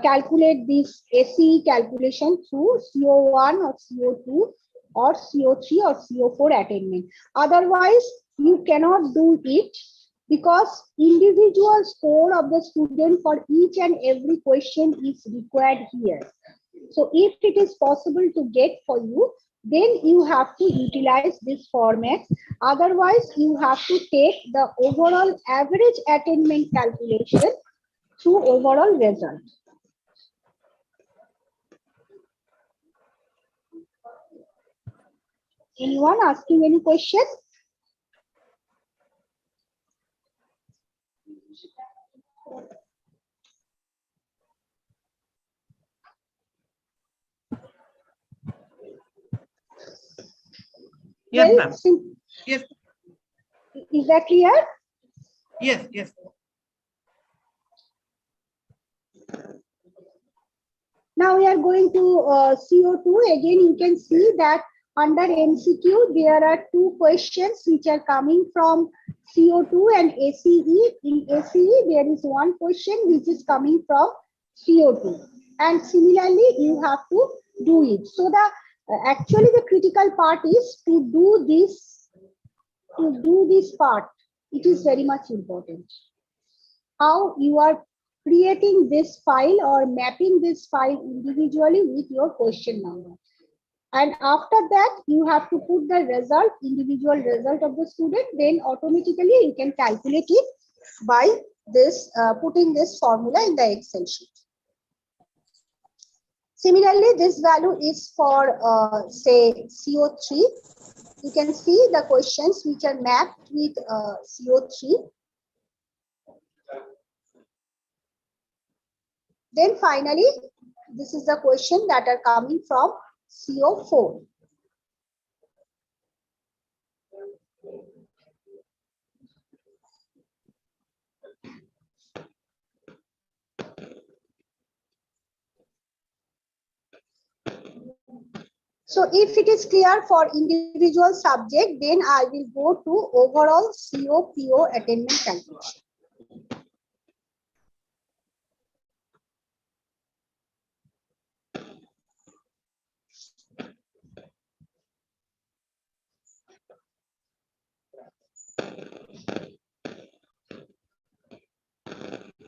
calculate this SE calculation through CO1 or CO2 or CO3 or CO4 attainment. Otherwise, you cannot do it because individual score of the student for each and every question is required here. So if it is possible to get for you, then you have to utilize this format. Otherwise, you have to take the overall average attainment calculation through overall result. Anyone asking any question? Yes, Well, ma'am. Yes. Is that clear? Yes, yes. Now we are going to CO2. Again, you can see that under MCQ, there are 2 questions which are coming from CO2 and ACE. In ACE, there is 1 question which is coming from CO2. And similarly, you have to do it. So the actually the critical part is to do this part. It is very much important. How you are creating this file or mapping this file individually with your question number. And after that, you have to put the result, individual result of the student, then automatically you can calculate it by this, putting this formula in the Excel sheet. Similarly, this value is for, say, CO3. You can see the questions which are mapped with CO3. Then finally, this is the question that are coming from CO4. So if it is clear for individual subject, then I will go to overall CO-PO attainment calculation.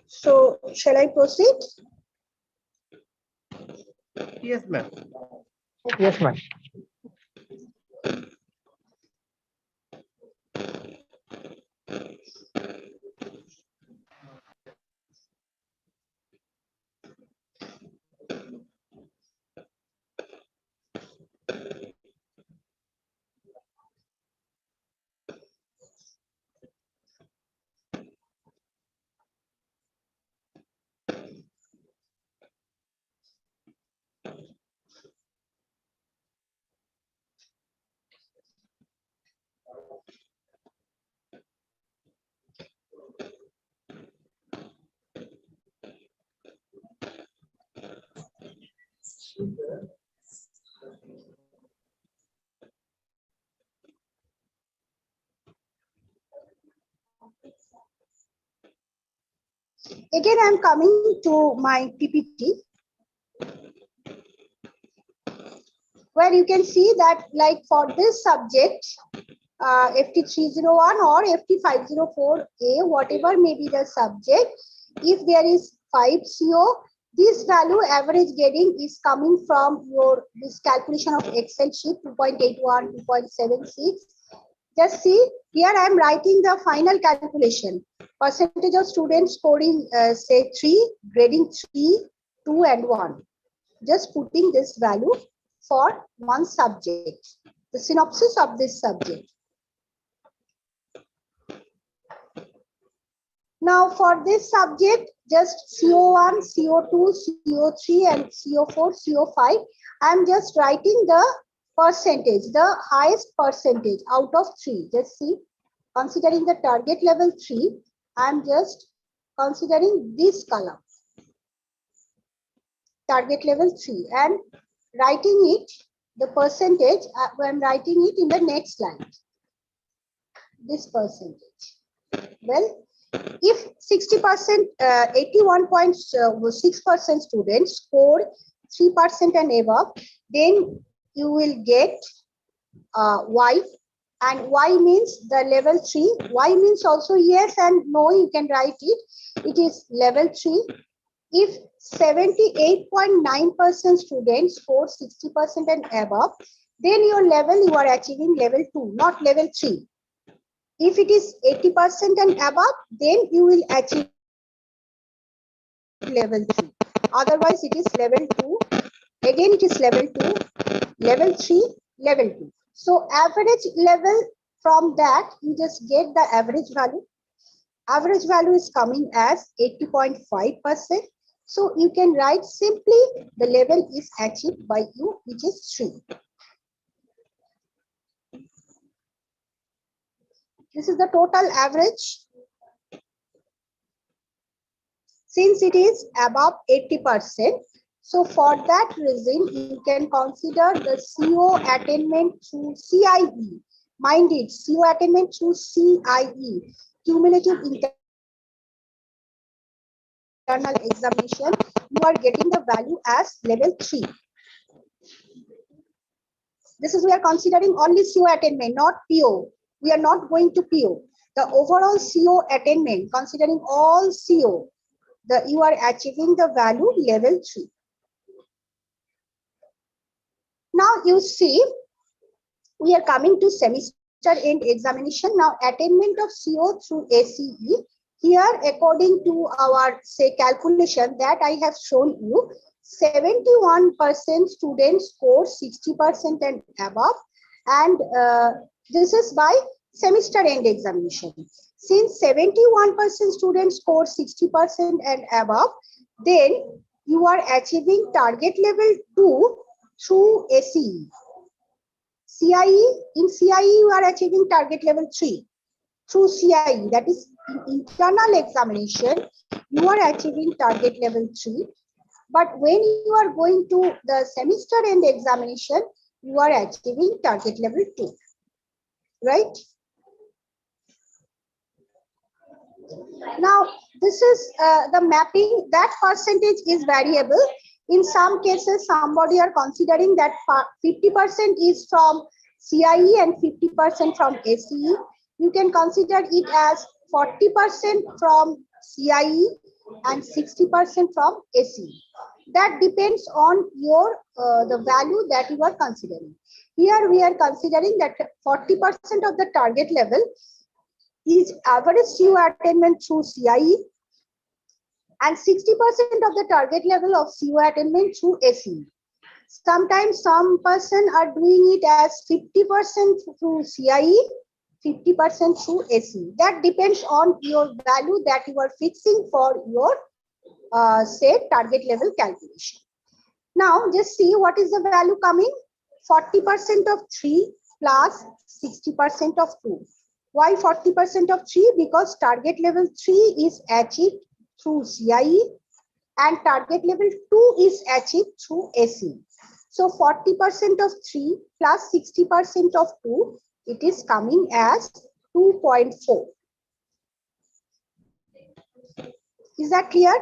So shall I proceed? Yes, ma'am. Yes, ma'am. Again, I'm coming to my PPT, where you can see that like for this subject, FT301 or FT504A, whatever may be the subject, if there is 5 CO, this value average getting is coming from your this calculation of Excel sheet 2.81, 2.76. Just see here I am writing the final calculation. Percentage of students scoring say 3, grading 3, 2 and 1. Just putting this value for one subject. The synopsis of this subject. Now for this subject, just CO1, CO2, CO3 and CO4, CO5, I am just writing the percentage, the highest percentage out of 3. Just see, considering the target level 3, I am just considering this column, target level 3, and writing it, the percentage, I am writing it in the next line, this percentage. Well, if 60%, 81.6% students score 3% and above, then you will get Y, and Y means the level 3. Y means also yes and no, you can write it. It is level 3. If 78.9% students score 60% and above, then your level you are achieving level 2, not level 3. If it is 80% and above, then you will achieve level 3. Otherwise, it is level 2. Again, it is level 2, level 3, level 2. So, average level from that, you just get the average value. Average value is coming as 80.5%. So, you can write simply the level is achieved by you, which is 3. This is the total average. Since it is above 80%, so for that reason, you can consider the CO attainment through CIE. Mind it, CO attainment through CIE, cumulative internal examination, you are getting the value as level 3. This is we are considering only CO attainment, not PO. We are not going to PO. The overall CO attainment, considering all CO, you are achieving the value level 3. Now you see, we are coming to semester end examination. Now attainment of CO through ACE. Here, according to our calculation that I have shown you, 71% students score 60% and above, and this is by semester end examination. Since 71% students score 60% and above, then you are achieving target level 2 through ACE. CIE, in CIE you are achieving target level 3 through CIE, that is in internal examination you are achieving target level 3, but when you are going to the semester end examination you are achieving target level 2, right? Now this is the mapping. That percentage is variable. In some cases somebody are considering that 50% is from CIE and 50% from ACE. You can consider it as 40% from CIE and 60% from ACE. That depends on your the value that you are considering. Here we are considering that 40% of the target level is average CO attainment through CIE and 60% of the target level of CO attainment through ACE. Sometimes some person are doing it as 50% through CIE, 50% through ACE. That depends on your value that you are fixing for your target level calculation. Now just see what is the value coming. 40% of 3 plus 60% of 2. Why 40% of 3? Because target level 3 is achieved through CIE and target level 2 is achieved through AC. So 40% of 3 plus 60% of 2, it is coming as 2.4. Is that clear?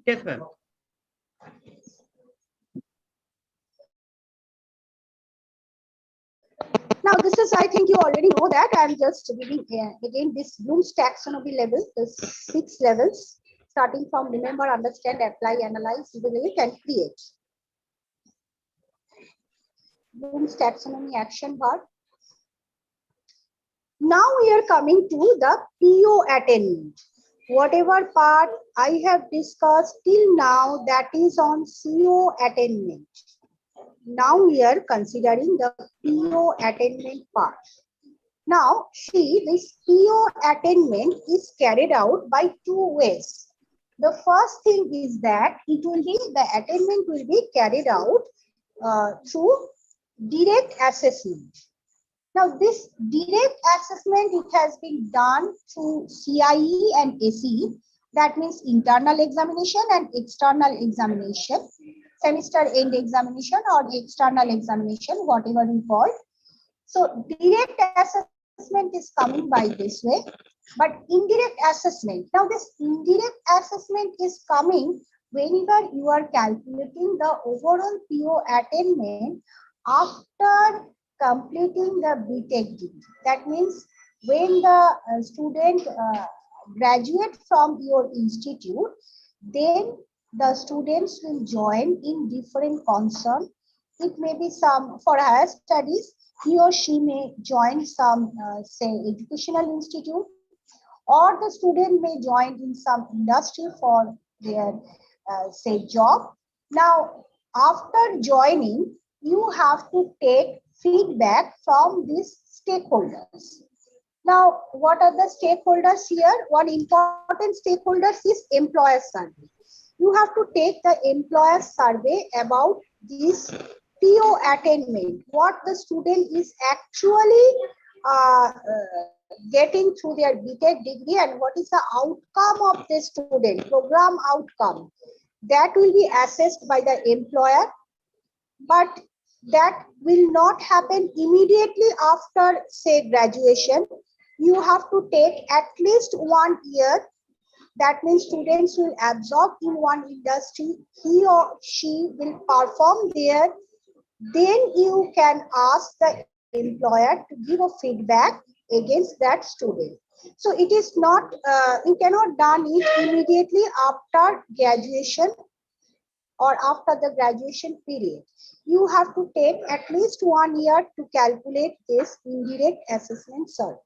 Yes, ma'am. Now, this is, I think you already know that. I'm just giving again this Bloom's taxonomy level, the 6 levels, starting from remember, understand, apply, analyze, evaluate, and create. Bloom's taxonomy action bar. Now we are coming to the PO attainment. Whatever part I have discussed till now, that is on CO attainment. Now we are considering the PO attainment part. Now, see, this PO attainment is carried out by 2 ways. The first thing is that the attainment will be carried out through direct assessment. Now, this direct assessment, it has been done through CIE and ACE. That means internal examination and external examination, semester end examination or external examination, whatever we call. So direct assessment is coming by this way, but indirect assessment. Now this indirect assessment is coming whenever you are calculating the overall PO attainment after completing the BTech degree. That means when the student graduate from your institute, then the students will join in different concern. It may be some for higher studies, he or she may join some say educational institute, or the student may join in some industry for their say job. Now after joining, you have to take feedback from these stakeholders. Now what are the stakeholders here? One important stakeholder is employer survey. You have to take the employer survey about this PO attainment, what the student is actually getting through their BTech degree and what is the outcome of the student, program outcome. That will be assessed by the employer, but that will not happen immediately after, say, graduation. You have to take at least 1 year. That means students will absorb in one industry, he or she will perform there. Then you can ask the employer to give a feedback against that student. So it is not, you cannot done it immediately after graduation or after the graduation period. You have to take at least 1 year to calculate this indirect assessment survey.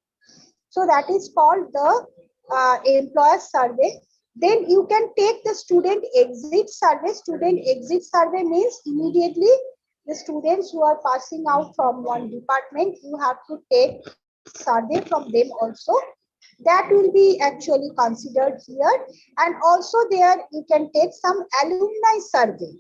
So that is called the employer survey. Then you can take the student exit survey. Student exit survey means immediately the students who are passing out from one department, you have to take survey from them also. That will be actually considered here. And also there you can take some alumni survey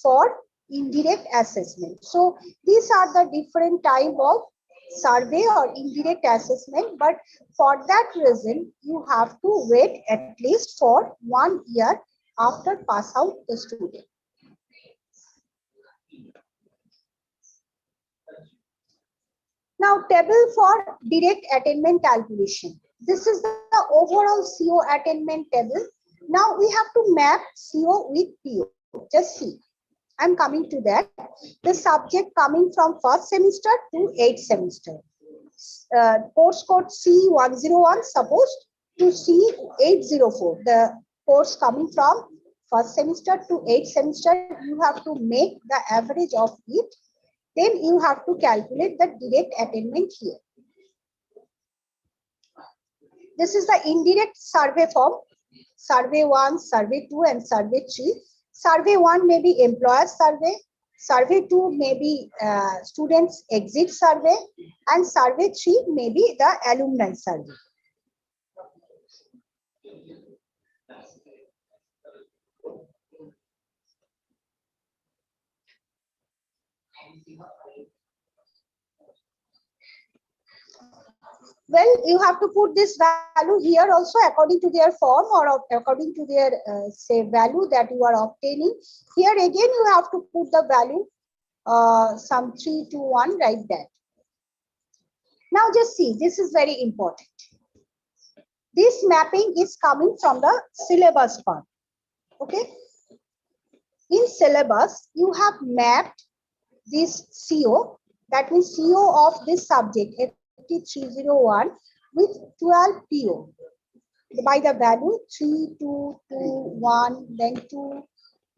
for indirect assessment. So these are the different type of survey or indirect assessment, but for that reason you have to wait at least for 1 year after pass out the student. Now table for direct attainment calculation. This is the overall CO attainment table. Now we have to map CO with PO. Just see, I'm coming to that. The subject coming from first semester to 8th semester. Course code C101 supposed to C804. The course coming from first semester to 8th semester, you have to make the average of it. Then you have to calculate the direct attainment here. This is the indirect survey form. Survey 1, survey 2 and survey 3. Survey 1 may be employer survey. Survey 2 may be students exit survey. And survey 3 may be the alumni survey. Well, you have to put this value here also according to their form or according to their say value that you are obtaining. Here again you have to put the value some 3 to 1 like that. Now just see, this is very important. This mapping is coming from the syllabus part. Okay. In syllabus, you have mapped this CO, that means CO of this subject, 8301 with 12 PO by the value 3, 2, 2, 1, then 2,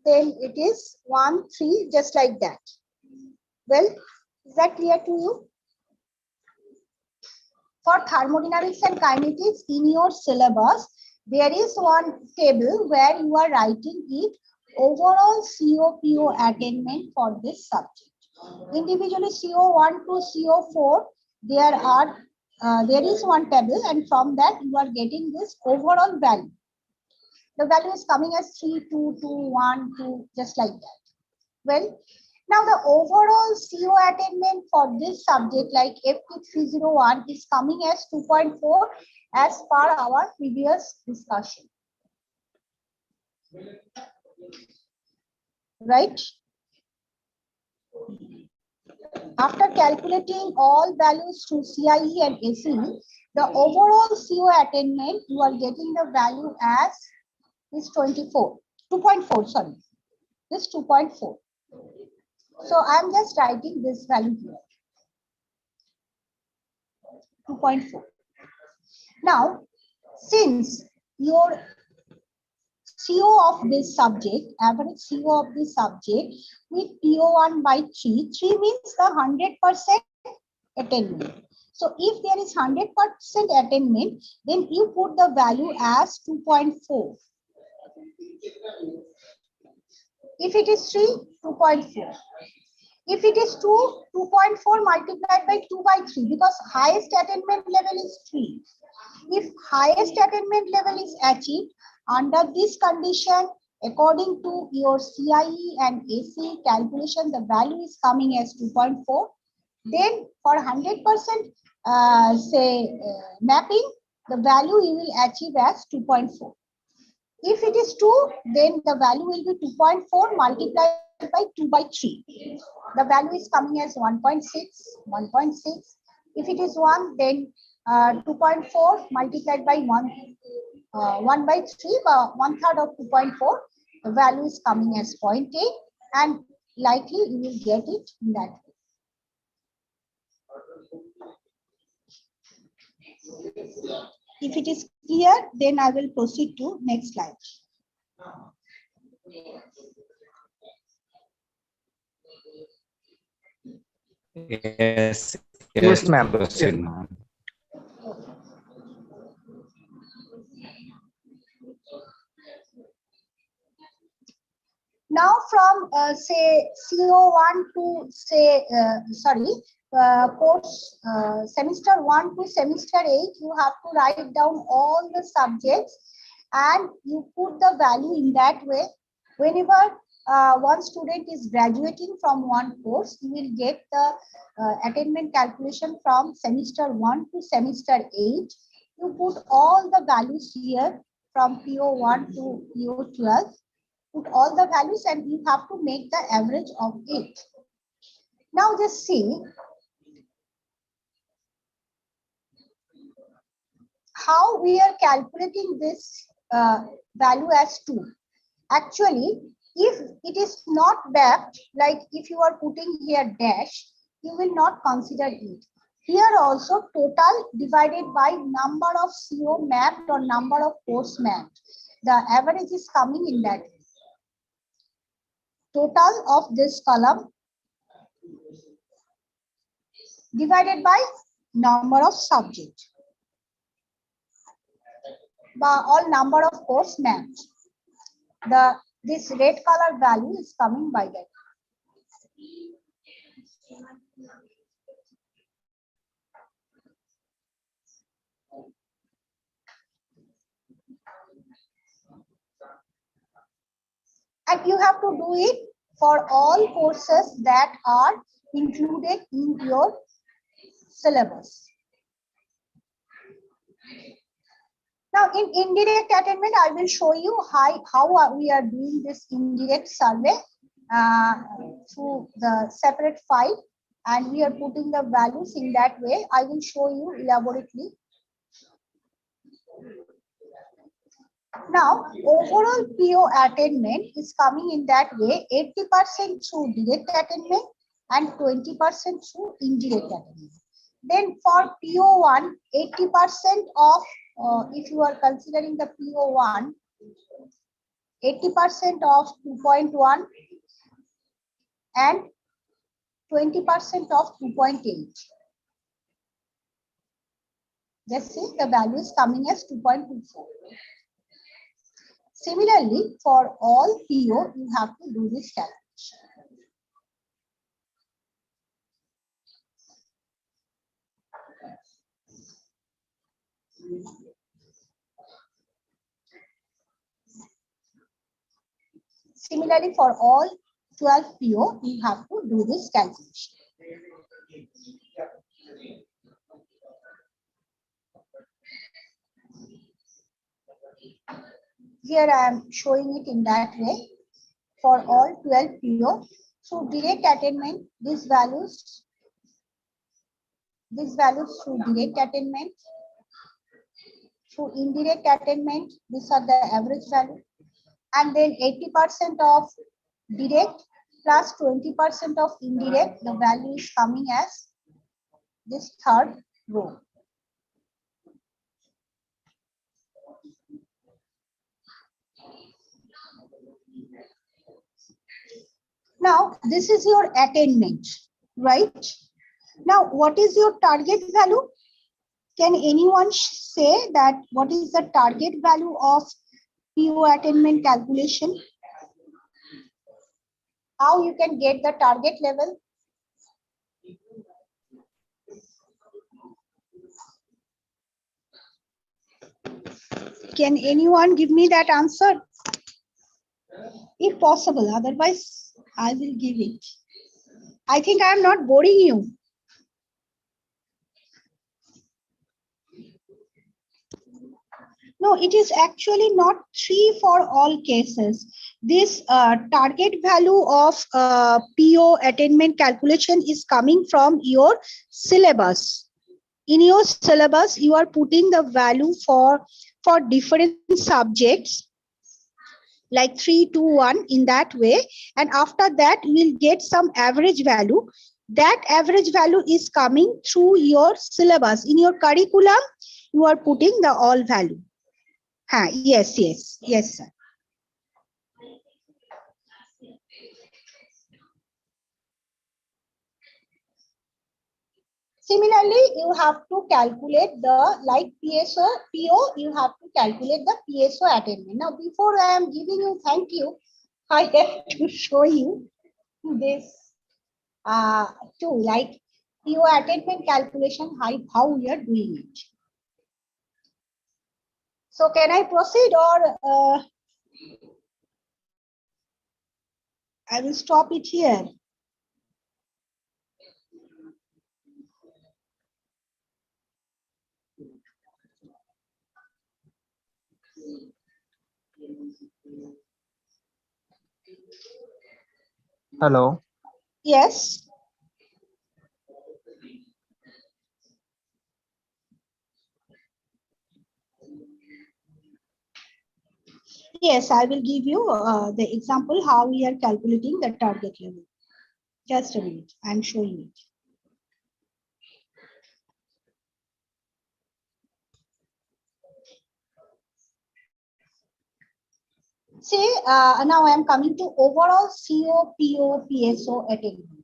then it is 1, 3, just like that. Well, is that clear to you? For thermodynamics and kinetics in your syllabus, there is one table where you are writing it overall CO-PO attainment for this subject. Individually CO1 to CO4, there is one table, and from that you are getting this overall value. The value is coming as 3, 2, 2, 1, 2, just like that. Well, now the overall CO attainment for this subject like FT301 is coming as 2.4 as per our previous discussion. Right? After calculating all values to CIE and ACE, the overall CO attainment, you are getting the value as is 2.4, sorry, this 2.4. So I'm just writing this value here, 2.4. Now, since your CO of this subject, average CO of this subject with PO1 by 3 means the 100% attainment. So if there is 100% attainment, then you put the value as 2.4. If it is 3, 2.4. If it is 2, 2.4 multiplied by 2 by 3, because highest attainment level is 3. If highest attainment level is achieved, under this condition, according to your CIE and ACE calculation, the value is coming as 2.4. Then for 100% mapping, the value you will achieve as 2.4. If it is 2, then the value will be 2.4 multiplied by 2 by 3. The value is coming as 1.6, 1.6. If it is 1, then 2.4 multiplied by 1 by 3, 1/3 of 2.4, the value is coming as 0.8, and likely you will get it in that way. If it is clear, then I will proceed to next slide. Yes, ma'am. Proceed. Now from say CO1 to say course semester 1 to semester 8, you have to write down all the subjects and you put the value in that way. Whenever one student is graduating from one course, you will get the attainment calculation from semester 1 to semester 8. You put all the values here from PO1 to PO12. Put all the values and you have to make the average of it. Now just see how we are calculating this value as 2. Actually, if it is not mapped, like if you are putting here dash, you will not consider it. Here also total divided by number of CO mapped or number of course mapped. The average is coming in that way. Total of this column divided by number of subject, all number of course mapped. This red color value is coming by that. And you have to do it for all courses that are included in your syllabus. Now, in indirect attainment, I will show you how we are doing this indirect survey through the separate file, and we are putting the values in that way. I will show you elaborately. Now, overall PO attainment is coming in that way: 80% through direct attainment and 20% through indirect attainment. Then for PO1, 80% of, if you are considering the PO1, 80% of 2.1 and 20% of 2.8. Just see the value is coming as 2.24. Similarly, for all PO, you have to do this calculation. Similarly, for all 12 PO, you have to do this calculation. Here I am showing it in that way for all 12 PO. So direct attainment, these values through direct attainment, through indirect attainment, these are the average value, and then 80% of direct plus 20% of indirect, the value is coming as this third row. Now, this is your attainment, right? Now, what is your target value? Can anyone say that what is the target value of PO attainment calculation? How you can get the target level? Can anyone give me that answer? If possible, otherwise I will give it. I think I am not boring you. No, it is actually not 3 for all cases. This target value of PO attainment calculation is coming from your syllabus. In your syllabus, you are putting the value for different subjects like 3, 2, 1 in that way. And after that, you will get some average value. That average value is coming through your syllabus. In your curriculum, you are putting the all value. Yes, sir. Similarly, you have to calculate the, like PO, you have to calculate the PSO attainment. Now, before I am giving you thank you, I have to show you this too, like PO attainment calculation, how we are doing it. So can I proceed, or I will stop it here? Hello. Yes. Yes, I will give you the example how we are calculating the target level. Just a minute, I'm showing it. See, now I am coming to overall CO, PO, PSO attainment.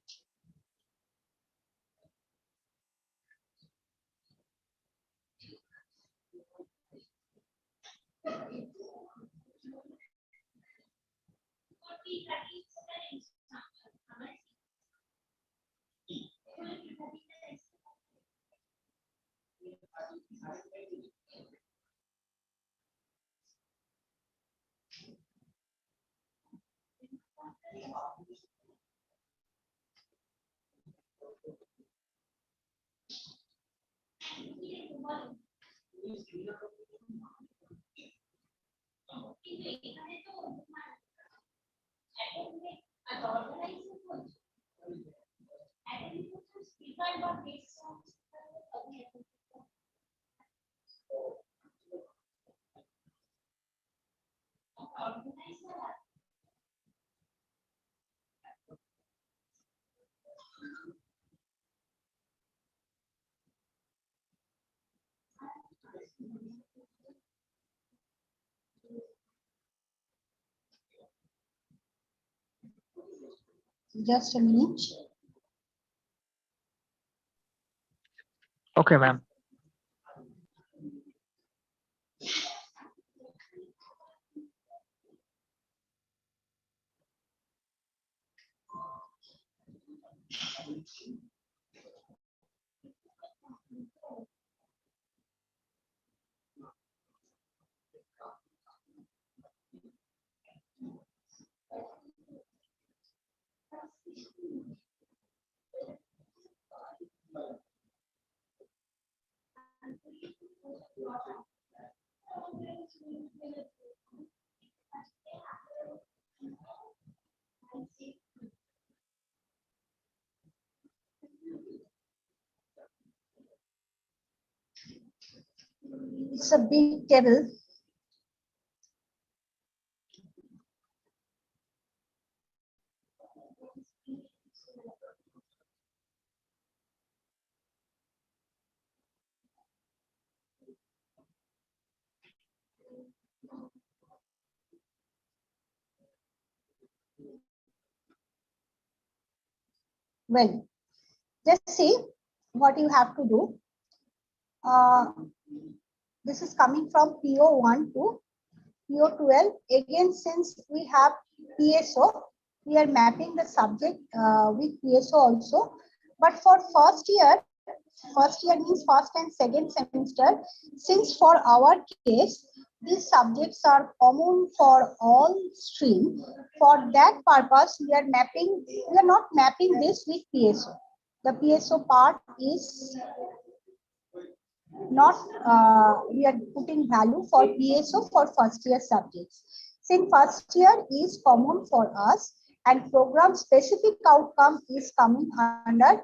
Just a minute. Okay, ma'am. It's a big table. Well, just see what you have to do. This is coming from PO1 to PO12. Again, since we have PSO, we are mapping the subject with PSO also. But for first year means first and second semester, since for our case, these subjects are common for all stream. For that purpose, we are not mapping this with PSO. The PSO part is not, we are putting value for PSO for first year subjects. Since first year is common for us and program specific outcome is coming under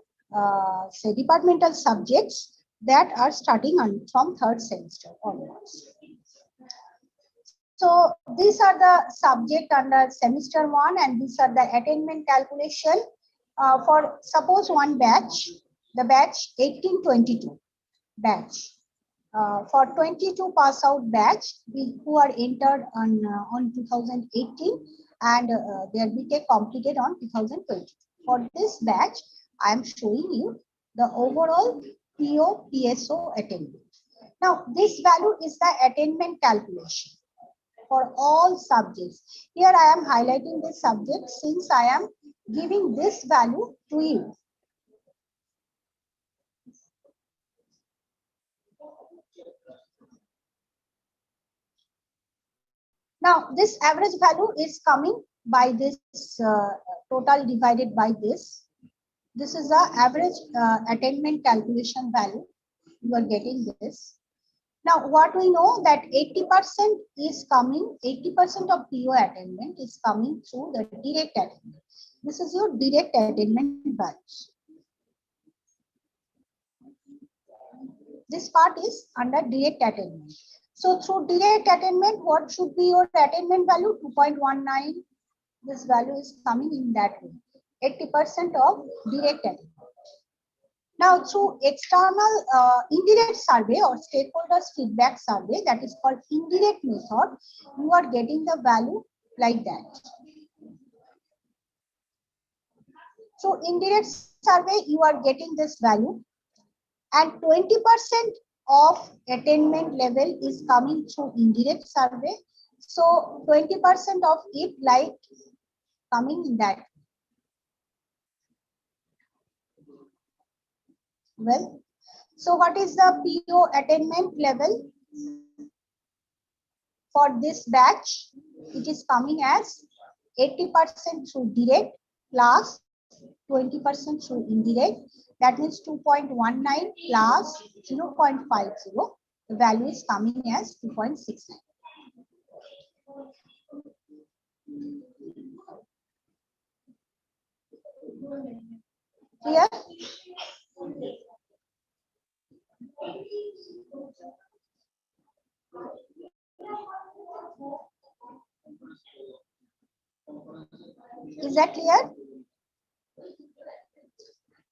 say departmental subjects that are starting from third semester onwards. So these are the subject under semester 1 and these are the attainment calculation for suppose one batch, the batch 1822 batch. For 22 pass out batch who are entered on 2018 and their BTech completed on 2020. For this batch, I am showing you the overall PO PSO attainment. Now this value is the attainment calculation for all subjects. Here I am highlighting this subject since I am giving this value to you. Now, this average value is coming by this total divided by this. This is the average attainment calculation value. You are getting this. Now, what we know that 80% is coming, 80% of PO attainment is coming through the direct attainment. This is your direct attainment values. This part is under direct attainment. So through direct attainment, what should be your attainment value? 2.19. This value is coming in that way. 80% of direct attainment. Now through external indirect survey or stakeholders feedback survey, that is called indirect method, you are getting the value like that. So indirect survey, you are getting this value and 20% of attainment level is coming through indirect survey. So 20% of it like coming in that. Well, so what is the PO attainment level for this batch? It is coming as 80% through direct plus 20% through indirect. That means 2.19 plus 0.50. The value is coming as 2.69. Is that clear?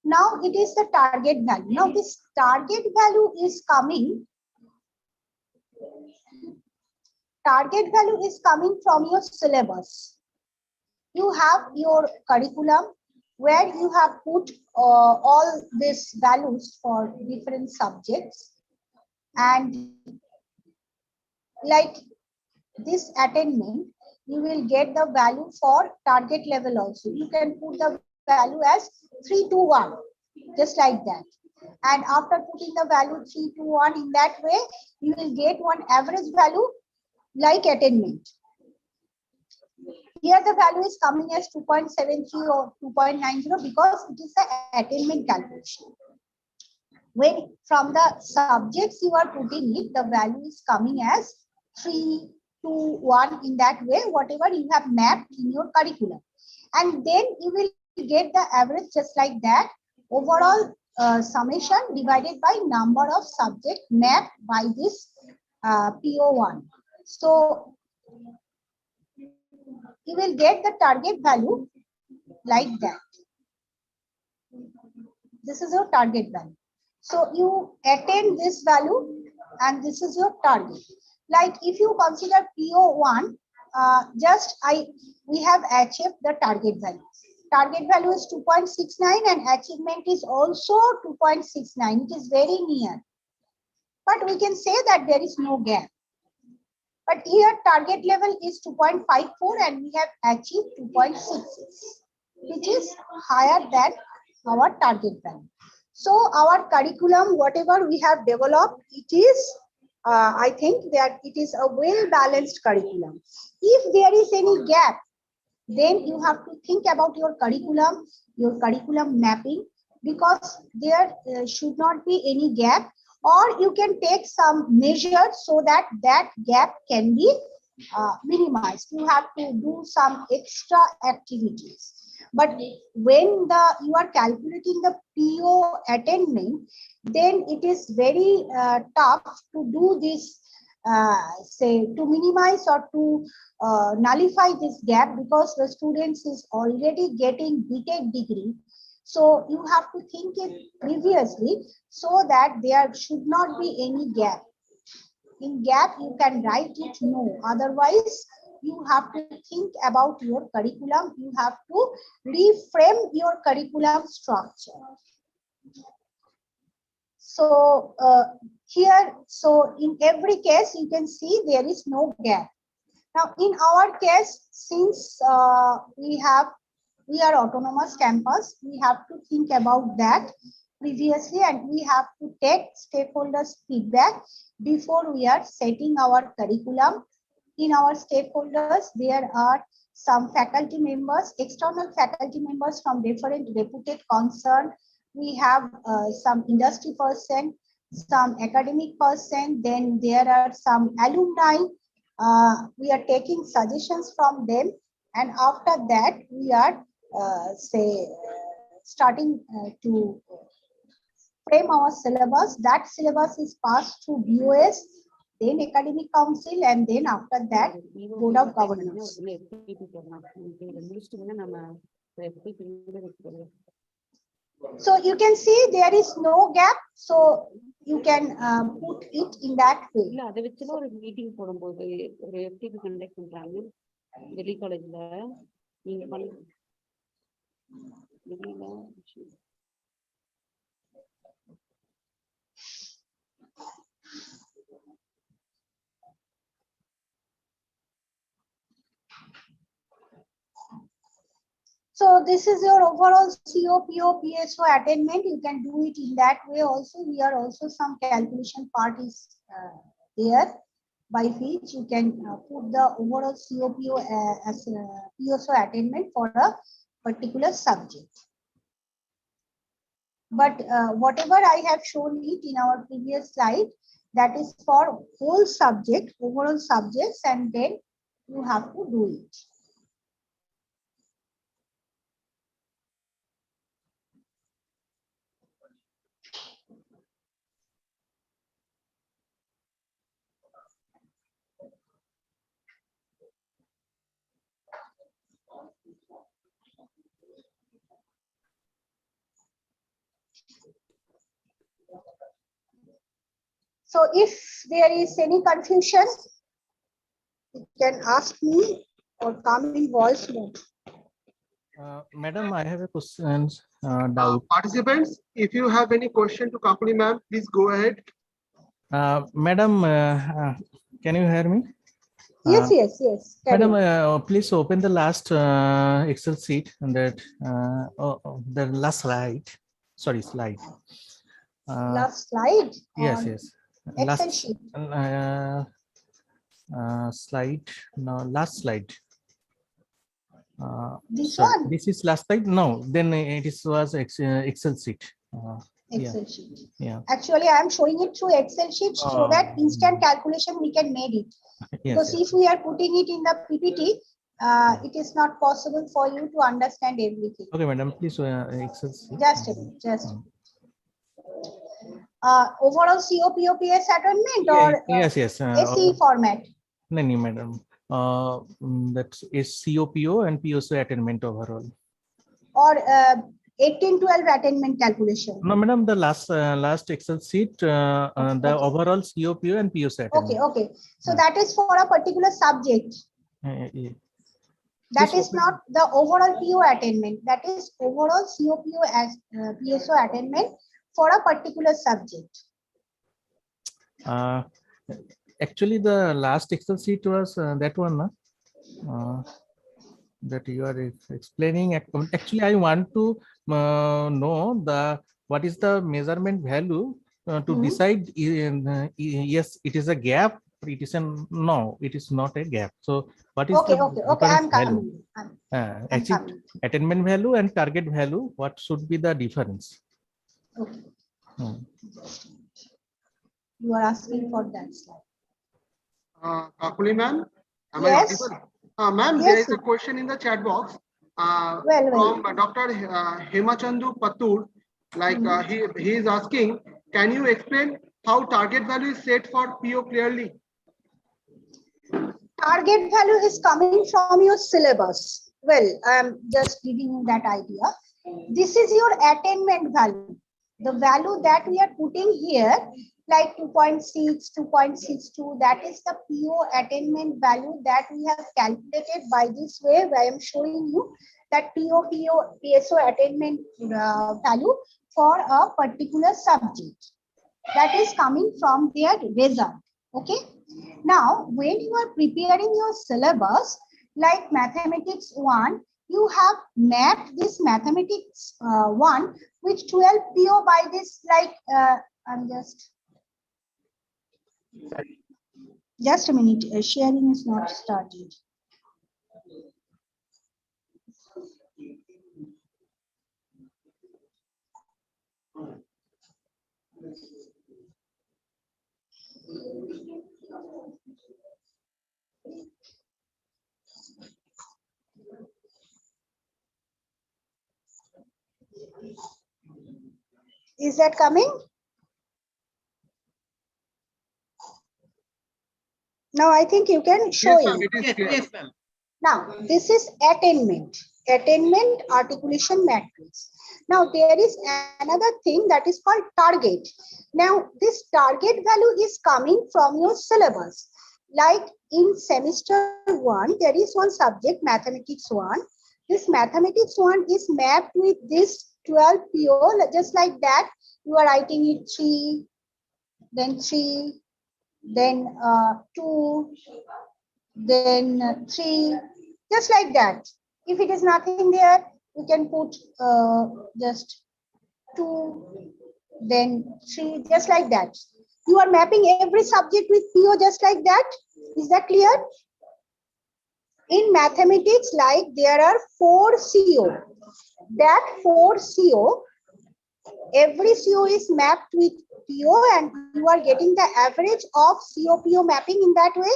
Now it is the target value. Now this target value is coming. Target value is coming from your syllabus. You have your curriculum where you have put all these values for different subjects, and like this attainment, you will get the value for target level also. You can put the value as 3 to 1, just like that. And after putting the value 3 to 1 in that way, you will get one average value like attainment. Here the value is coming as 2.73 or 2.90 because it is the attainment calculation. When from the subjects you are putting it, the value is coming as 3 to 1 in that way, whatever you have mapped in your curriculum. And then you will get the average just like that, overall summation divided by number of subjects mapped by this PO1. So you will get the target value like that. This is your target value. So you attain this value and this is your target. Like if you consider PO1, we have achieved the target value. Target value is 2.69 and achievement is also 2.69. It is very near. But we can say that there is no gap. But here target level is 2.54 and we have achieved 2.66, which is higher than our target value. So our curriculum, whatever we have developed, it is, I think that it is a well-balanced curriculum. If there is any gap, then you have to think about your curriculum mapping, because there should not be any gap, or you can take some measures so that that gap can be minimized. You have to do some extra activities. But when you are calculating the PO attainment, then it is very tough to do this, say to minimize or to nullify this gap, because the students is already getting BTech degree. So you have to think it previously so that there should not be any gap. In gap, you can write it no. Otherwise, you have to think about your curriculum. You have to reframe your curriculum structure. So here, so in every case, you can see there is no gap. Now, in our case, since we are autonomous campus, we have to think about that previously, and we have to take stakeholders' feedback before we are setting our curriculum. In our stakeholders, there are some faculty members, external faculty members from different reputed concern. We have some industry person, some academic person, then there are some alumni. We are taking suggestions from them, and after that we are starting to frame our syllabus. That syllabus is passed through BOS, then academic council, and then after that board of governors. So you can see there is no gap, so you can put it in that way. meeting FTP conduct பண்றாங்க டெல்லி காலேஜ்ல நீங்க So this is your overall CO, PO, PSO attainment. You can do it in that way also. We are also some calculation part is there, by which you can put the overall CO, PO as PSO attainment for a particular subject. But whatever I have shown it in our previous slide, that is for whole subject, overall subjects, and then you have to do it. So if there is any confusion, you can ask me or come in voice mode. Madam, I have a question, doubt. Participants, if you have any question to Kakali ma'am, please go ahead. Madam, can you hear me? Yes, yes. Carry Madam, on. please open the last Excel sheet and that the last slide. Sorry, slide. Last slide. Yes, on yes. Excel Last sheet. slide. No, last slide. This Sorry, one? this is last slide. No, then it was Excel sheet. Excel sheet. Yeah. Actually, I am showing it through Excel sheet so that instant calculation we can make it. Yes, Because yes. if we are putting it in the PPT, it is not possible for you to understand everything. Okay, madam, please Excel sheet. Just a minute, just. Overall COPOPS attainment or Yes, yes. SE format? No, madam. That is COPO and POC attainment overall. Or 1812 attainment calculation? No, madam, the last Excel sheet, the overall COPO and POC attainment. Okay. So that is for a particular subject. Yeah. That Please is not the overall PO attainment. That is overall COPO as PSO attainment for a particular subject. Actually, the last Excel sheet was that one, that you are explaining. Actually, I want to know what is the measurement value to decide. Yes, it is a gap. It is no, it is not a gap. So, what is Okay. the I'm value? coming. Achieved attainment value and target value. What should be the difference? Okay. You are asking for that slide. Kakali ma'am, am Yes. I audible? Ma'am, Yes. there is a question in the chat box from Dr. Hemachandru Pattur. Like he is asking, can you explain how target value is set for PO clearly? Target value is coming from your syllabus. Well, I'm just giving you that idea. This is your attainment value. The value that we are putting here, like 2.6, 2.62, that is the PO attainment value that we have calculated by this way, where I am showing you that PSO attainment value for a particular subject. That is coming from their result. Okay. Now, when you are preparing your syllabus, like mathematics 1, you have mapped this mathematics 1 with 12 PO by this, like, I'm just a minute, sharing is not started. Is that coming? Now I think you can show it. Yes, ma'am. Now this is attainment articulation matrix. Now there is another thing that is called target. Now this target value is coming from your syllabus. Like in semester 1, there is one subject, mathematics 1. This mathematics 1 is mapped with this 12 PO, just like that. You are writing it 3, then 3, then 2, then 3, just like that. If it is nothing there, you can put just 2, then 3, just like that. You are mapping every subject with PO just like that. Is that clear? In mathematics, like there are 4 CO. That 4 CO, every CO is mapped with PO, and you are getting the average of CO-PO mapping in that way.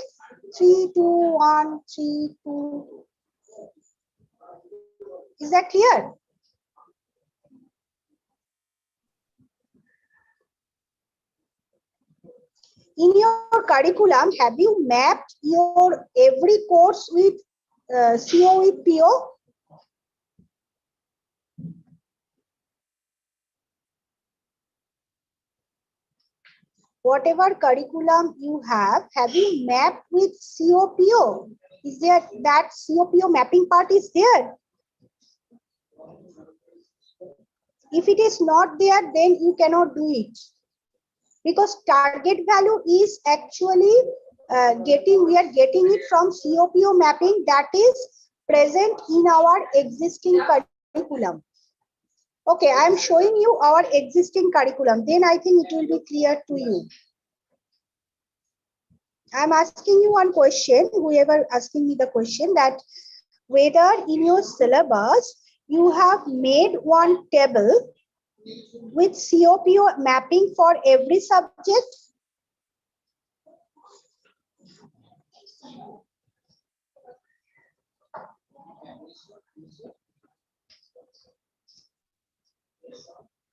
3, 2, 1, 3, 2. Is that clear? In your curriculum, have you mapped your every course with CO with PO? whatever curriculum you have you mapped with COPO? Is there that COPO mapping part is there? If it is not there, then you cannot do it. Because target value is actually we are getting it from COPO mapping that is present in our existing curriculum. Okay, I am showing you our existing curriculum. Then I think it will be clear to you. I am asking you one question, whoever asking me the question, that whether in your syllabus you have made one table with COPO mapping for every subject.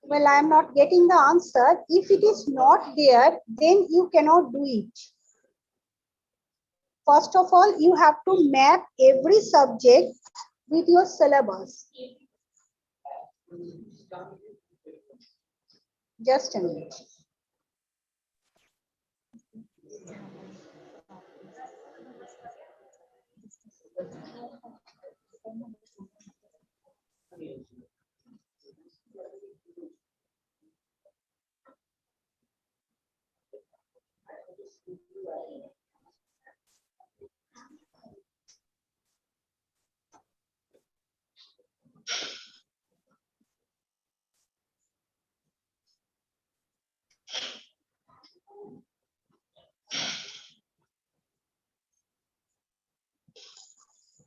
Well, I am not getting the answer. If it is not there, then you cannot do it. First of all, you have to map every subject with your syllabus. Just a minute.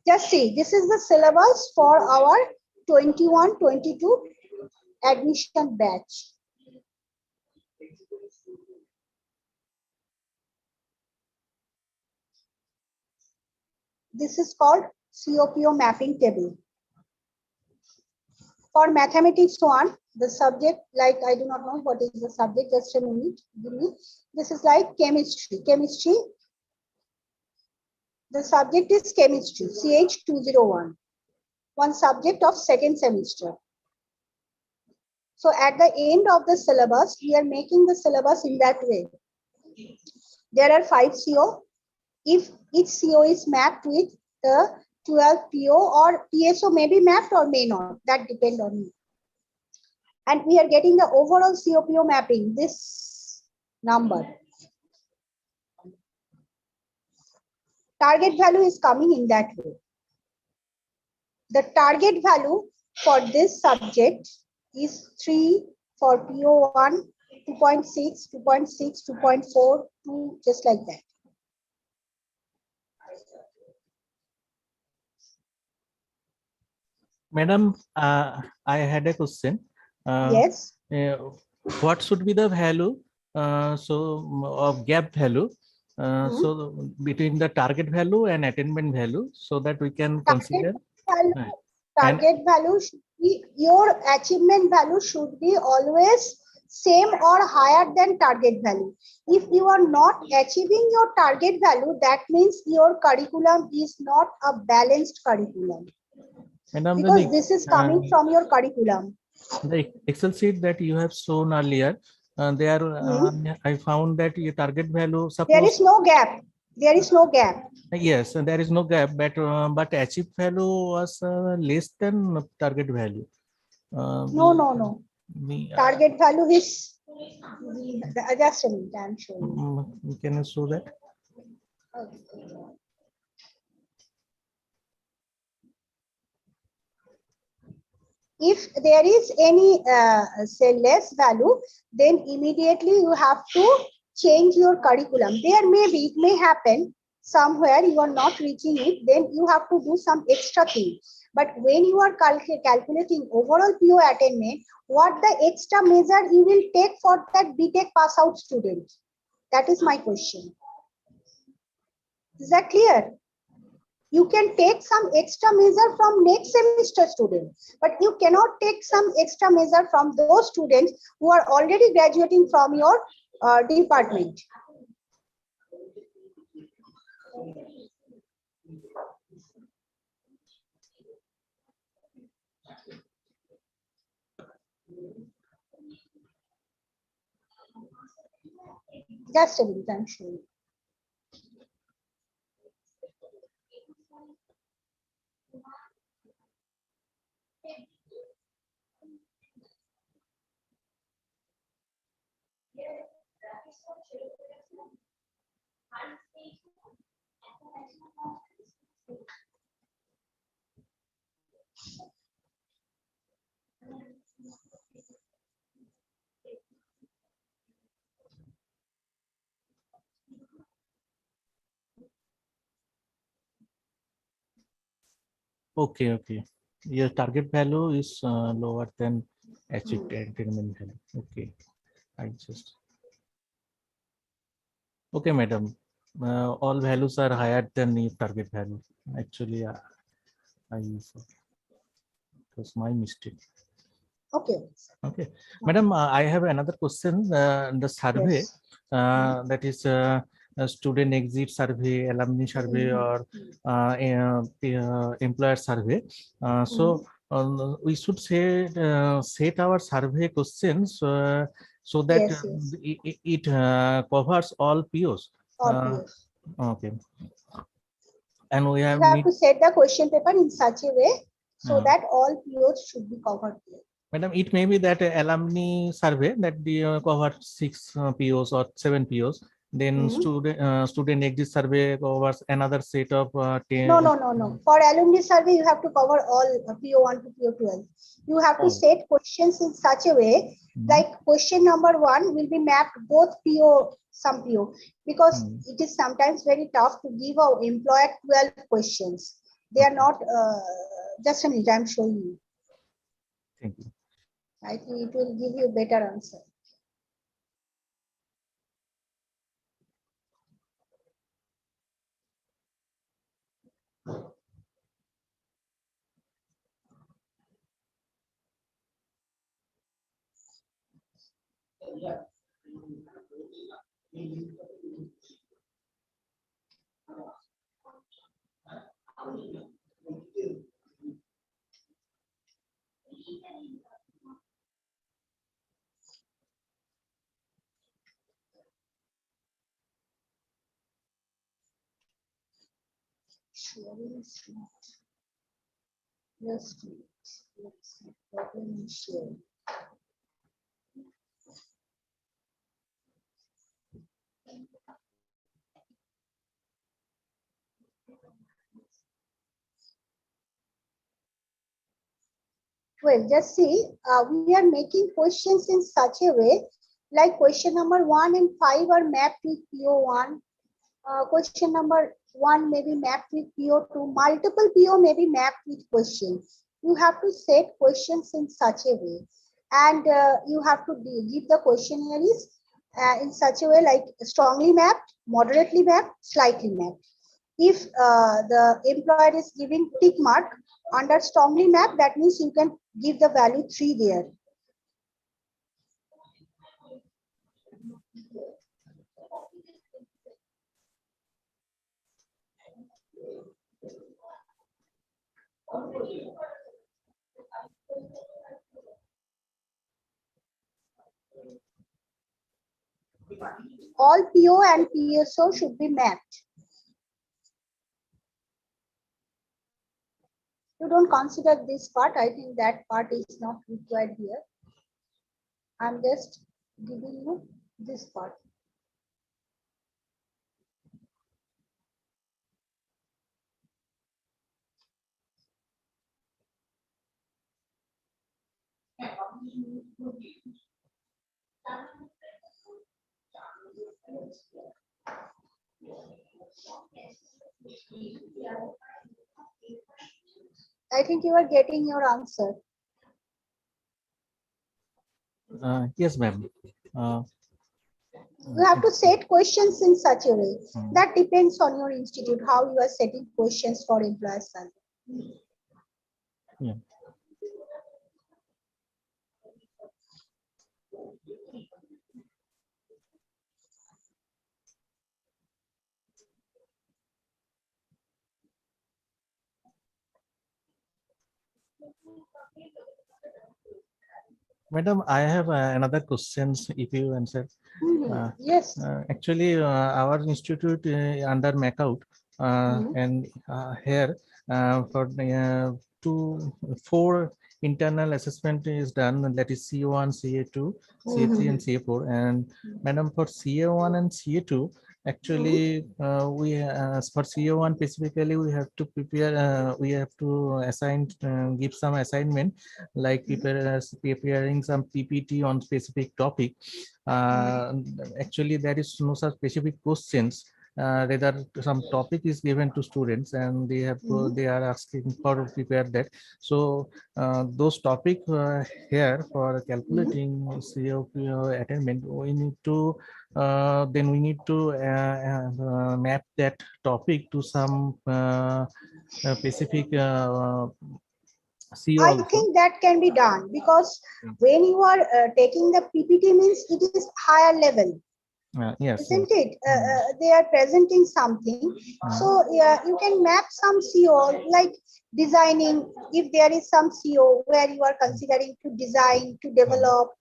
Just see, this is the syllabus for our 21-22 admission batch. This is called COPO mapping table. For mathematics 1, the subject, like I do not know what is the subject, just a minute. This is like chemistry. Chemistry. The subject is chemistry, CH201. One subject of second semester. So at the end of the syllabus, we are making the syllabus in that way. There are 5 CO. If each CO is mapped with the 12 PO or PSO may be mapped or may not, that depends on you. And we are getting the overall COPO mapping, this number. Target value is coming in that way. The target value for this subject is 3 for PO1, 2.6, 2.6, 2.4, 2, just like that. Madam, I had a question. Yes. What should be the value of gap value so between the target value and attainment value, so that we can consider target value should be, your achievement value should be always same or higher than target value. If you are not achieving your target value, that means your curriculum is not a balanced curriculum. Because this is coming from your curriculum. The Excel sheet that you have shown earlier, I found that your target value, suppose there is no gap. There is no gap. Yes, there is no gap, but achieved value was less than target value. No. Target value is just a minute, I'm showing. Can you show that? If there is any say less value, then immediately you have to change your curriculum. There may be, it may happen somewhere you are not reaching it, then you have to do some extra thing. But when you are calculating overall PO attainment, what the extra measure you will take for that BTech pass out student? That is my question. Is that clear? You can take some extra measure from next semester students, but you cannot take some extra measure from those students who are already graduating from your department. Just a minute, I'm showing. Okay, okay. Your target value is lower than achieved attainment value. Okay, I just. Okay, madam. All values are higher than the target value. Actually, it was my mistake. Okay. Okay, madam. I have another question. The survey Yes. that is a student exit survey, alumni survey, or employer survey. So we should say set our survey questions so that Yes, yes. it covers all POs. Or POs. Okay. And we have You have to set the question paper in such a way so Uh. that all POs should be covered here. Madam, it may be that alumni survey that the covered 6 POs or 7 POs. Then student exit survey covers another set of 10. No. For alumni survey, you have to cover all PO1 to PO12. You have to set questions in such a way, like question number 1 will be mapped both PO, some PO, because it is sometimes very tough to give our employer 12 questions. They are not, just a minute, I'm showing you. Thank you. I think it will give you a better answer. Yes, let's see. Problem share. Well, just see, we are making questions in such a way, like question number 1 and 5 are mapped with PO1. Question number 1 may be mapped with PO2. Multiple PO may be mapped with questions. You have to set questions in such a way. And you have to give the questionnaires in such a way like strongly mapped, moderately mapped, slightly mapped. If the employer is giving tick mark under strongly mapped, that means you can give the value 3 there. All PO and PSO should be mapped. You don't consider this part. I think that part is not required here. I'm just giving you this part. I think you are getting your answer. Yes, ma'am. You have to set questions in such a way. That depends on your institute, how you are setting questions for employers. Yeah. Madam, I have another questions if you answer. Yes. Actually, our institute under MACOUT and here for four internal assessment is done, that is CA1, CA2, CA3 and CA4. And madam, for CA1 and CA2, actually we for CA1 specifically we have to prepare, we have to assign, give some assignment like preparing some PPT on specific topic. Actually there is no such specific questions, rather some topic is given to students and they have to, they are asking for prepare that. So those topic here for calculating COPO attainment, we need to then we need to map that topic to some specific CO I also. think that can be done because when you are taking the PPT means it is higher level. Yes, isn't it? They are presenting something. So yeah, you can map some CO like designing. If there is some CO where you are considering to design, to develop,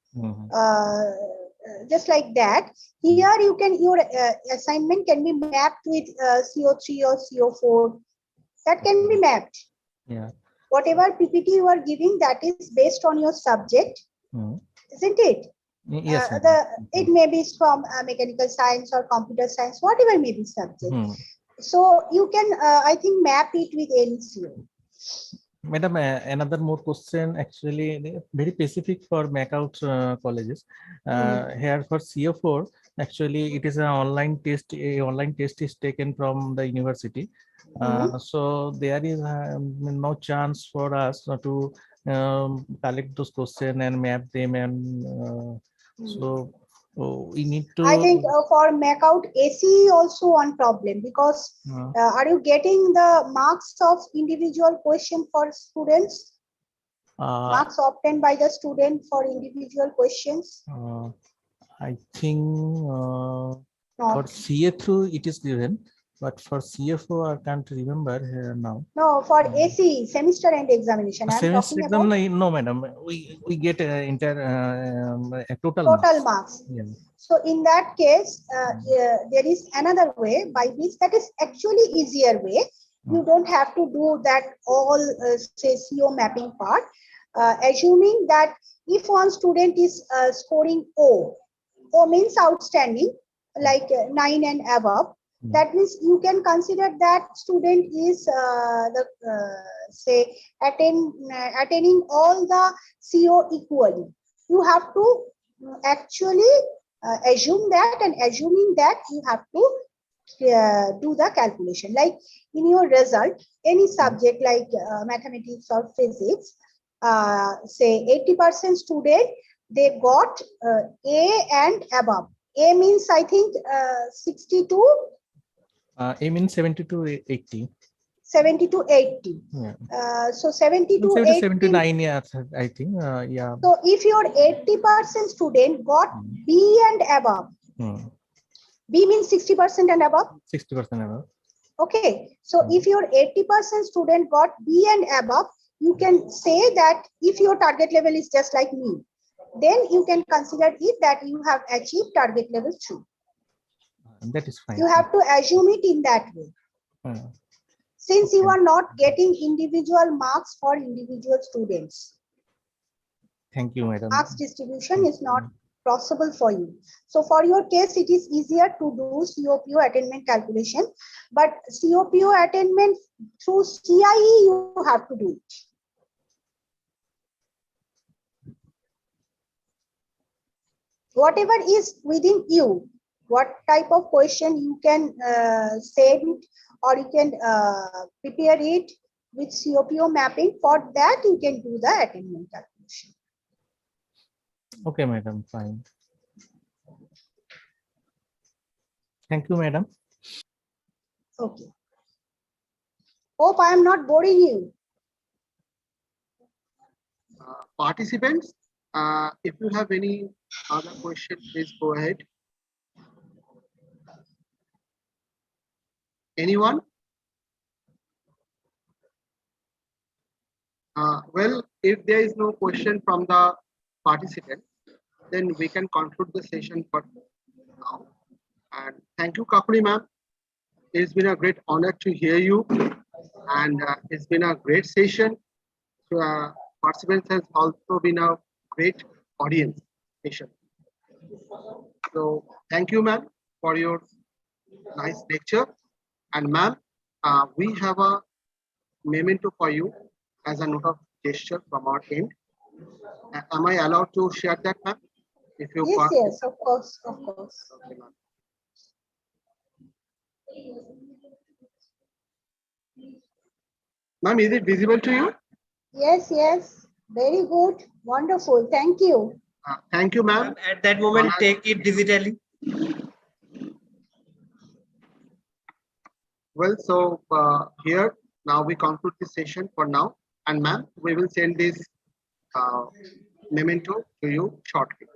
just like that. Here you can, your assignment can be mapped with CO3 or CO4. That can be mapped. Yeah. Whatever PPT you are giving, that is based on your subject, isn't it? Yes. It may be from mechanical science or computer science, whatever may be subject. So you can, I think, map it with any CO. Madam, another more question, actually very specific for MACOUT colleges. Here for CO4, actually it is an online test. Online test is taken from the university. So there is no chance for us to collect those questions and map them, and so we need to. I think for MACOUT ACE also one problem, because are you getting the marks of individual question for students? Marks obtained by the student for individual questions? I think for CA2 it is given, but for CA4 I can't remember here now. No, for ACE, semester end examination. I am talking about. No, madam. We get total marks. Yeah. So in that case, there is another way by which that is actually easier way. You don't have to do that all say CO mapping part. Assuming that if one student is scoring O means outstanding, like 9 and above, that means you can consider that student is say attaining all the CO equally. You have to actually assume that, and assuming that you have to do the calculation. Like in your result, any subject like mathematics or physics, say 80% student, they got A and above. A means I think 62. A means 70 to 80. 70 to 80. Yeah. So 70 to 80. 79, yeah, I think. Yeah. So if your 80% student got B and above, B means 60% and above. 60% above. Okay. So if your 80% student got B and above, you can say that if your target level is just like me, then you can consider it that you have achieved target level 2. That is fine. You have to assume it in that way. Since you are not getting individual marks for individual students. Thank you, madam. Marks distribution is not possible for you. So for your case, it is easier to do COPO attainment calculation, but COPO attainment through CIE, you have to do it. Whatever is within you, what type of question you can send, or you can prepare it with COPO mapping. For that, you can do the attainment calculation. Okay, madam, fine. Thank you, madam. Okay. Hope I am not boring you. Participants, if you have any other question, please go ahead. Anyone? Well, if there is no question from the participants, then we can conclude the session for now. And thank you, Kakali ma'am. It's been a great honor to hear you, and it's been a great session. Participants has also been a great audience session. So thank you, ma'am, for your nice lecture. And ma'am, we have a memento for you as a note of gesture from our end. Am I allowed to share that, ma'am? If you Yes, of course, of course. Okay, ma'am. Ma'am, is it visible to you? Yes, very good, wonderful. Thank you. Thank you, ma'am. At that moment, take it digitally. Well, so here now we conclude this session for now, and ma'am, we will send this memento to you shortly.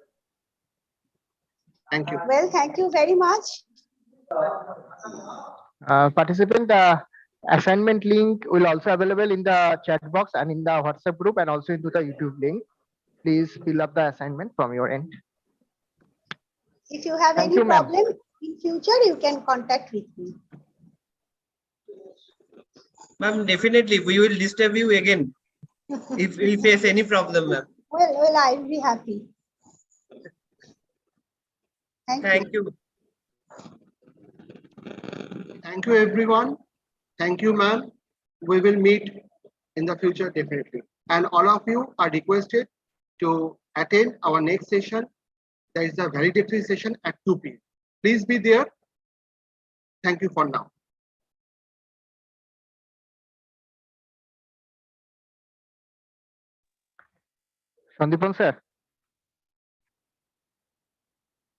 Thank you. Well, thank you very much. Participant, assignment link will also available in the chat box and in the WhatsApp group and also into the YouTube link. Please fill up the assignment from your end. If you have Thank any you, ma'am. problem in future, you can contact with me. Ma'am, definitely we will disturb you again if we face any problem, ma'am. Well, I will be happy. Thank you. Thank you, everyone. Thank you, ma'am. We will meet in the future definitely. And all of you are requested to attend our next session. There is a valedictory session at 2 p.m. Please be there. Thank you for now. Sandeepan sir.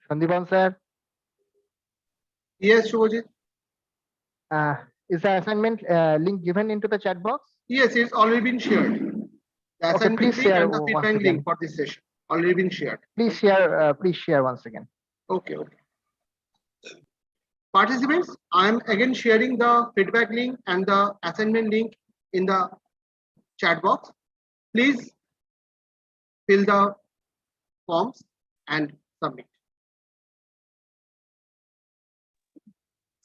Sandeepan sir. Yes, Shubhajit. Is the assignment link given into the chat box? Yes, it's already been shared. The Okay, assignment please link share and the once feedback again. link for this session already been shared. Please share once again. Okay. Participants, I'm again sharing the feedback link and the assignment link in the chat box. Please fill the forms and submit.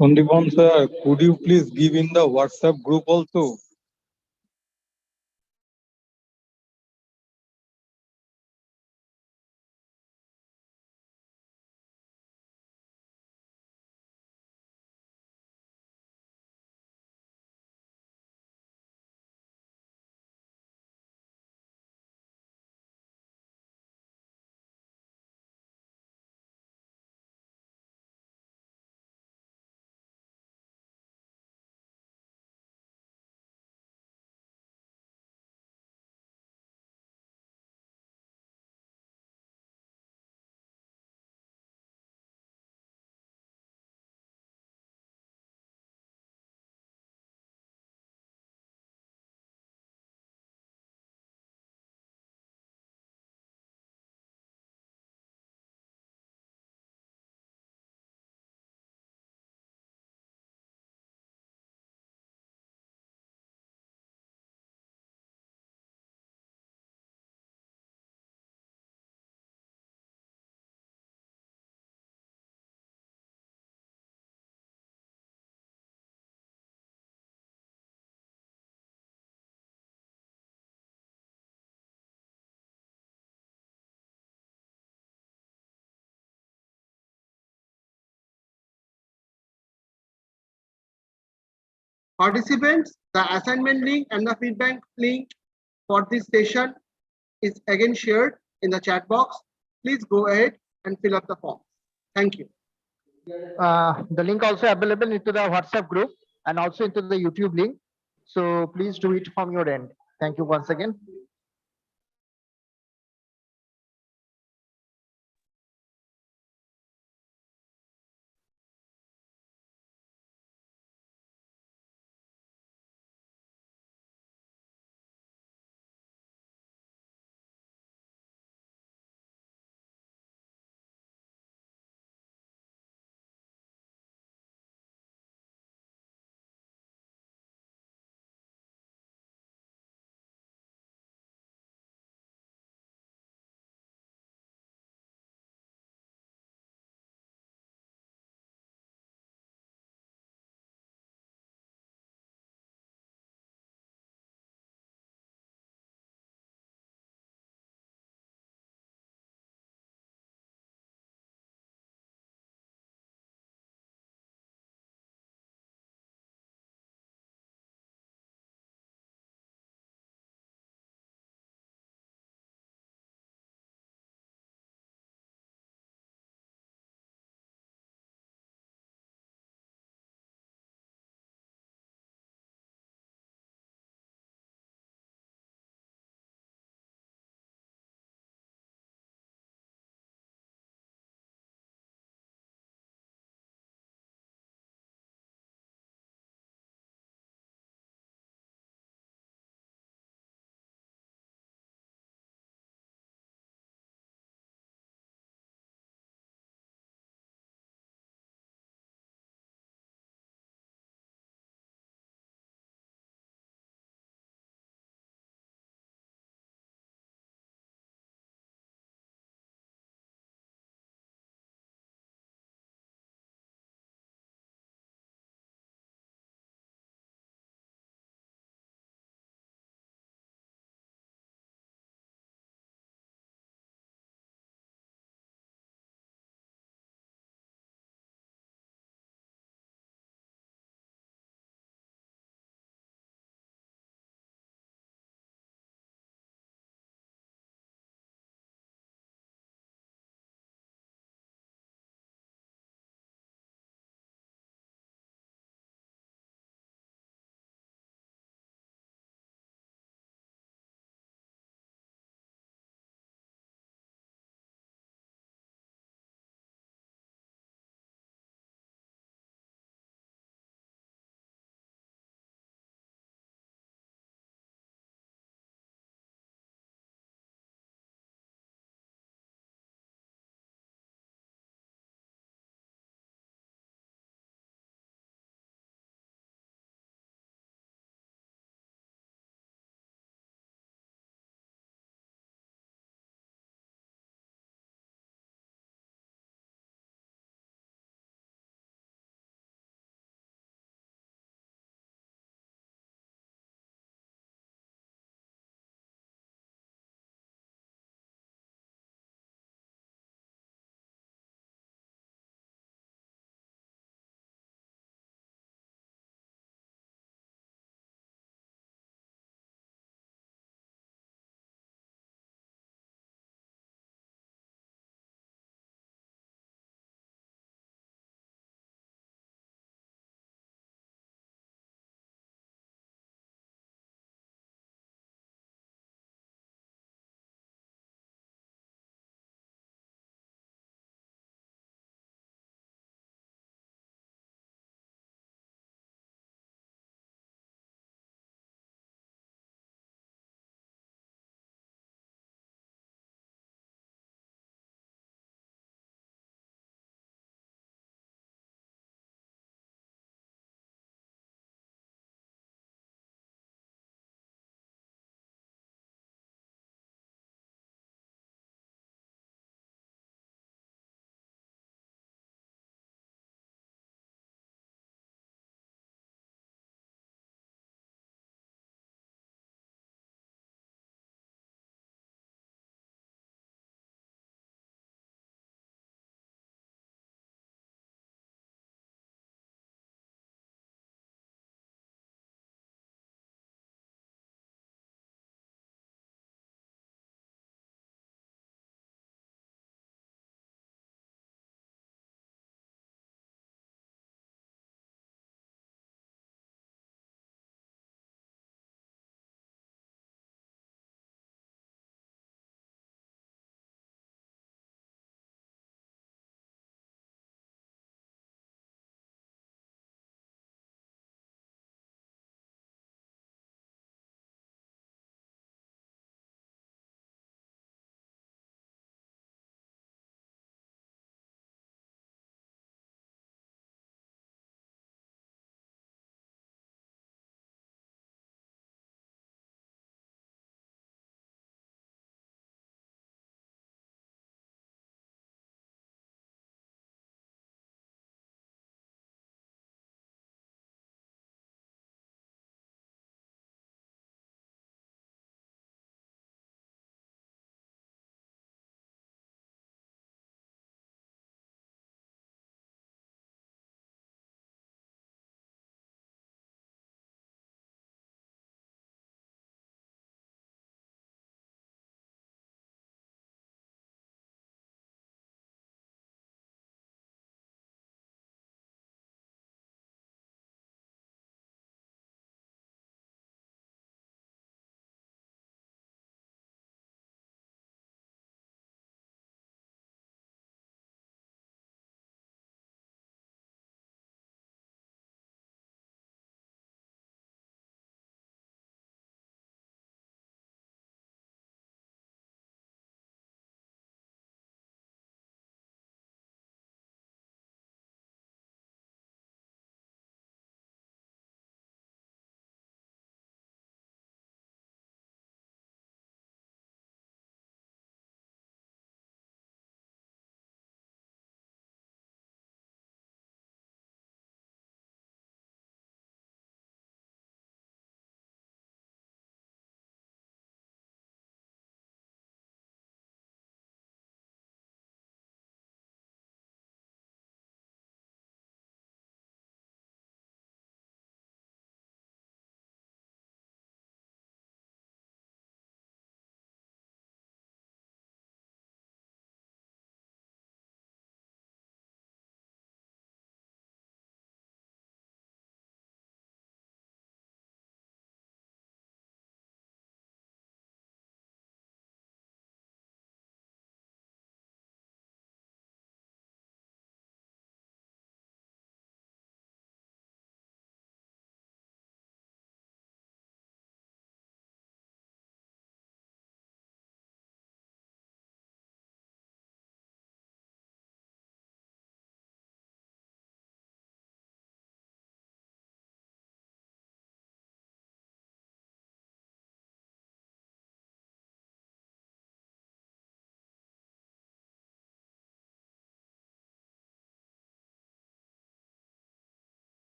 Sandeepan sir, could you please give in the WhatsApp group also? Participants, the assignment link and the feedback link for this session is again shared in the chat box. Please go ahead and fill up the form. Thank you. The link also available into the WhatsApp group and also into the YouTube link. So please do it from your end. Thank you once again.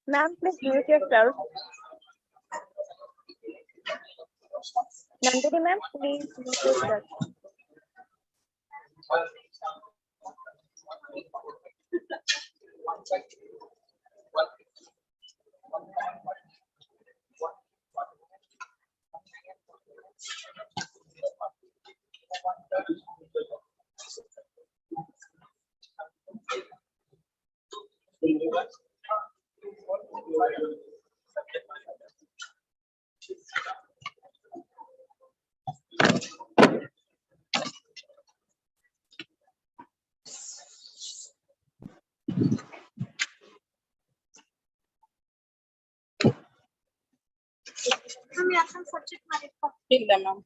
Ma'am, please mute yourself. Nandini ma'am, please mute yourself. ಇಲ್ಲ ma'am.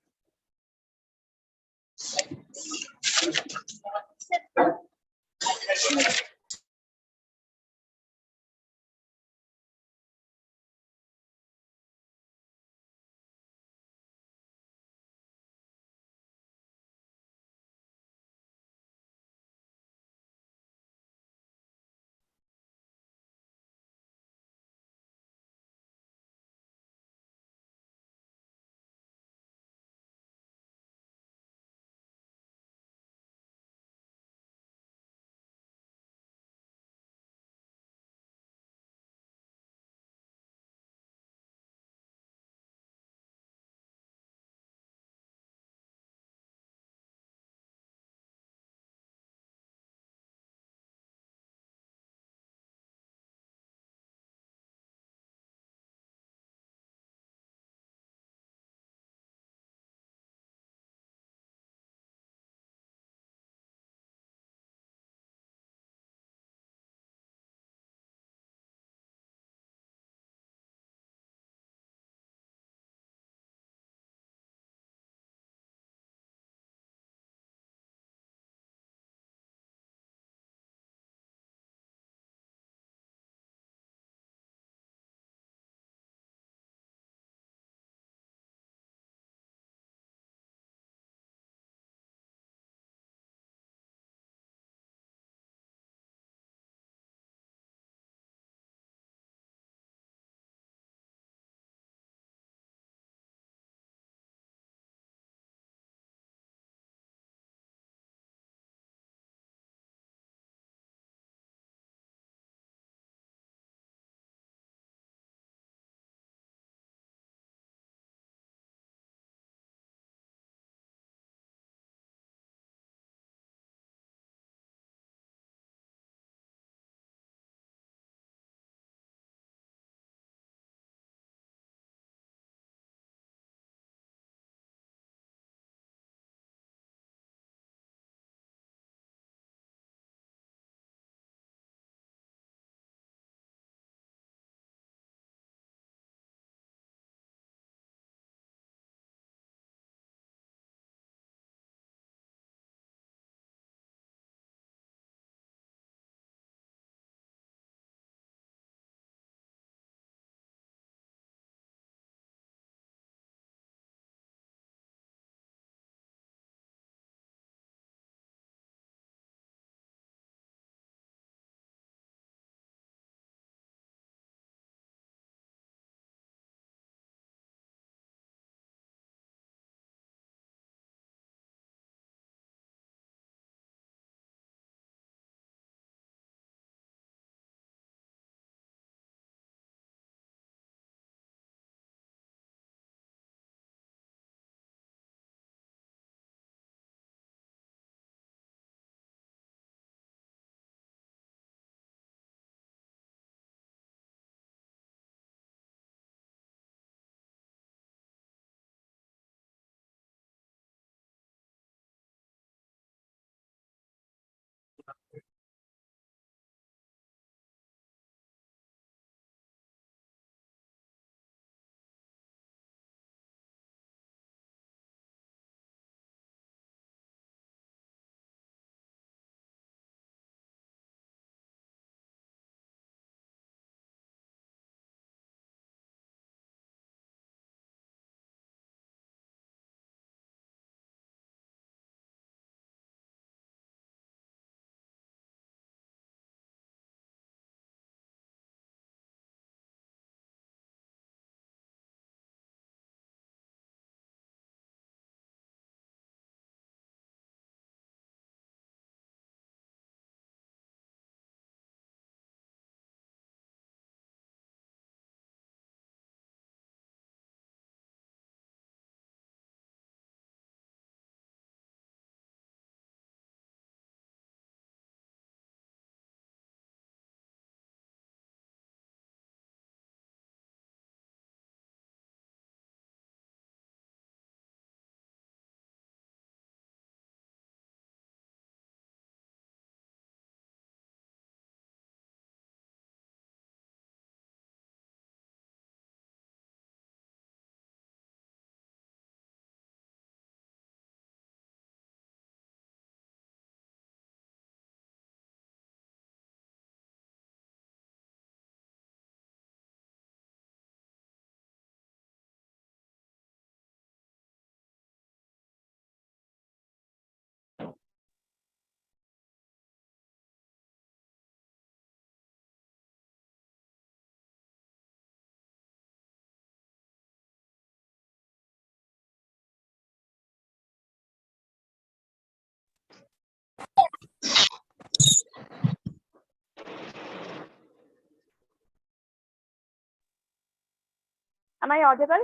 Am I audible?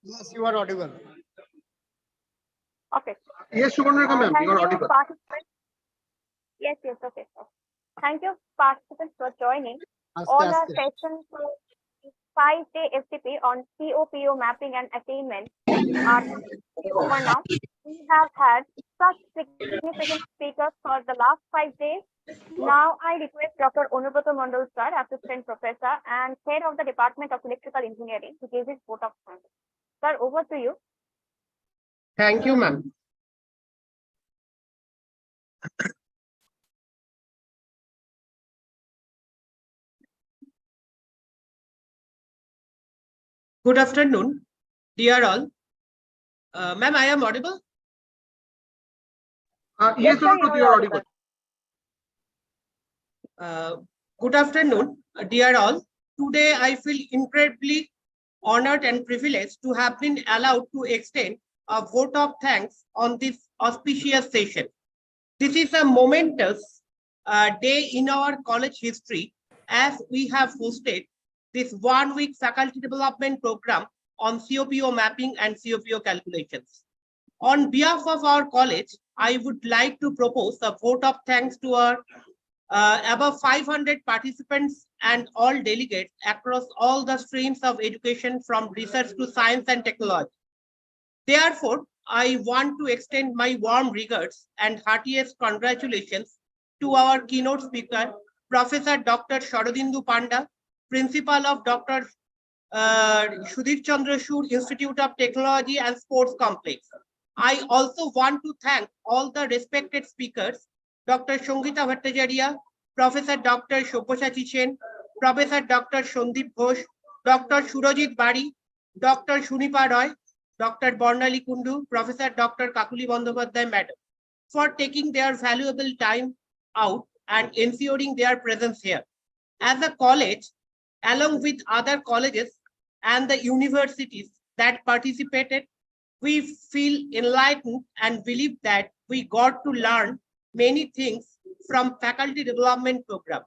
Yes, you are audible. Okay. Yes, Shubhanrekha ma'am, Thank you are you, audible. participants. Yes, okay. Thank you, participants, for joining. All our sessions for 5-day FTP on COPO mapping and attainment are over now. We have had such significant speakers for the last 5 days. Now I request Dr. Onubroto Mondal sir, Assistant Professor and Head of the Department of Electrical Engineering, to give his vote of thanks. Sir, over to you. Thank you, ma'am. Good afternoon, dear all. Ma'am, I am audible? Yes, sir, Shubhanrekha, you are audible. Good afternoon, dear all. Today, I feel incredibly honored and privileged to have been allowed to extend a vote of thanks on this auspicious session. This is a momentous day in our college history, as we have hosted this 1-week faculty development program on COPO mapping and COPO calculations. On behalf of our college, I would like to propose a vote of thanks to our above 500 participants and all delegates across all the streams of education, from research to science and technology. Therefore, I want to extend my warm regards and heartiest congratulations to our keynote speaker, Professor Dr. Sharadindu Panda, Principal of Dr. Sudhir Chandra Shur Institute of Technology and Sports Complex. I also want to thank all the respected speakers, Dr. Sangeeta Bhattacharya, Professor Dr. Sabyasachi Sen, Professor Dr. Sandeep Ghosh, Dr. Surajit Bari, Dr. Sunipa Roy, Dr. Bornali Kundu, Professor Dr. Kakali Bandyopadhyay, Madam, for taking their valuable time out and ensuring their presence here. As a college, along with other colleges and the universities that participated, we feel enlightened and believe that we got to learn many things from faculty development program.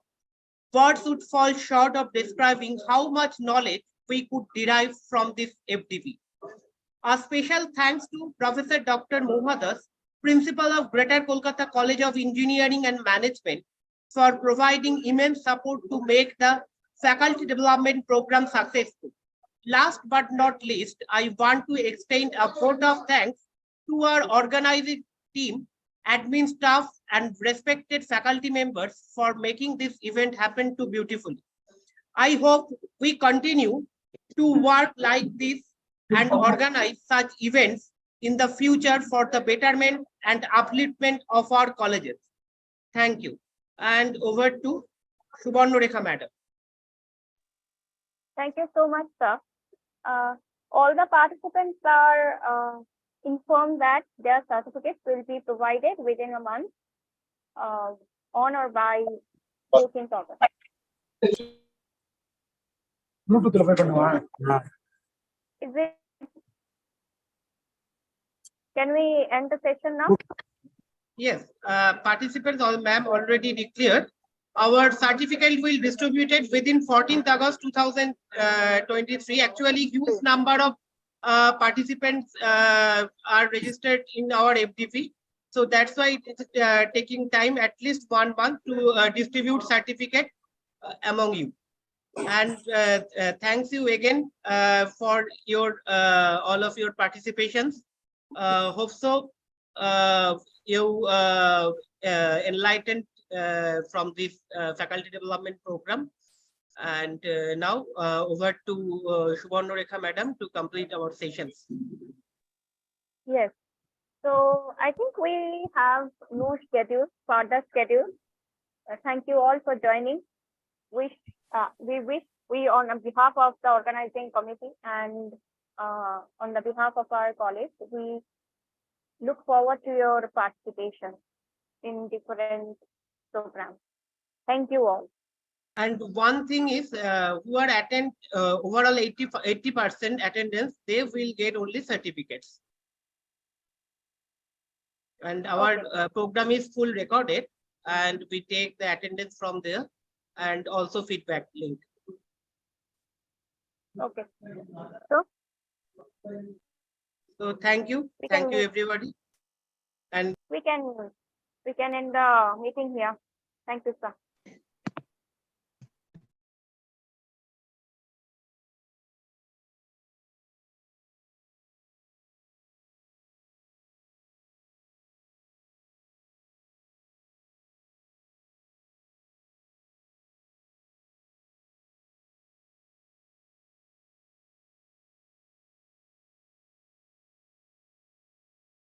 Words would fall short of describing how much knowledge we could derive from this FDP. A special thanks to Professor Dr. Mohadas, Principal of Greater Kolkata College of Engineering and Management, for providing immense support to make the faculty development program successful. Last but not least, I want to extend a vote of thanks to our organizing team, admin staff, and respected faculty members for making this event happen too beautifully. I hope we continue to work like this and organize such events in the future for the betterment and upliftment of our colleges. Thank you. And over to Shubhanrekha Madam. Thank you so much, sir. All the participants are informed that their certificates will be provided within a month, on or by 14th August. Is it? Can we end the session now? Yes, participants, ma'am already declared. Our certificate will be distributed within 14th August 2023. Actually, huge number of participants are registered in our FDP. So that's why it is taking time, at least 1 month, to distribute certificate among you. And thanks you again for your all of your participations. Hope so you enlightened from this faculty development program. And now over to Shubhanrekha Madam to complete our sessions. Yes. So I think we have no schedule, further schedule. Thank you all for joining. We on behalf of the organizing committee and on the behalf of our college, we look forward to your participation in different programs. Thank you all. And one thing is, who are attend overall 80% attendance, they will get only certificates. And our program is full recorded, and we take the attendance from there and also feedback link. Okay. So So thank you. We Thank can you, go. everybody. And we can end the meeting here. Thank you, sir.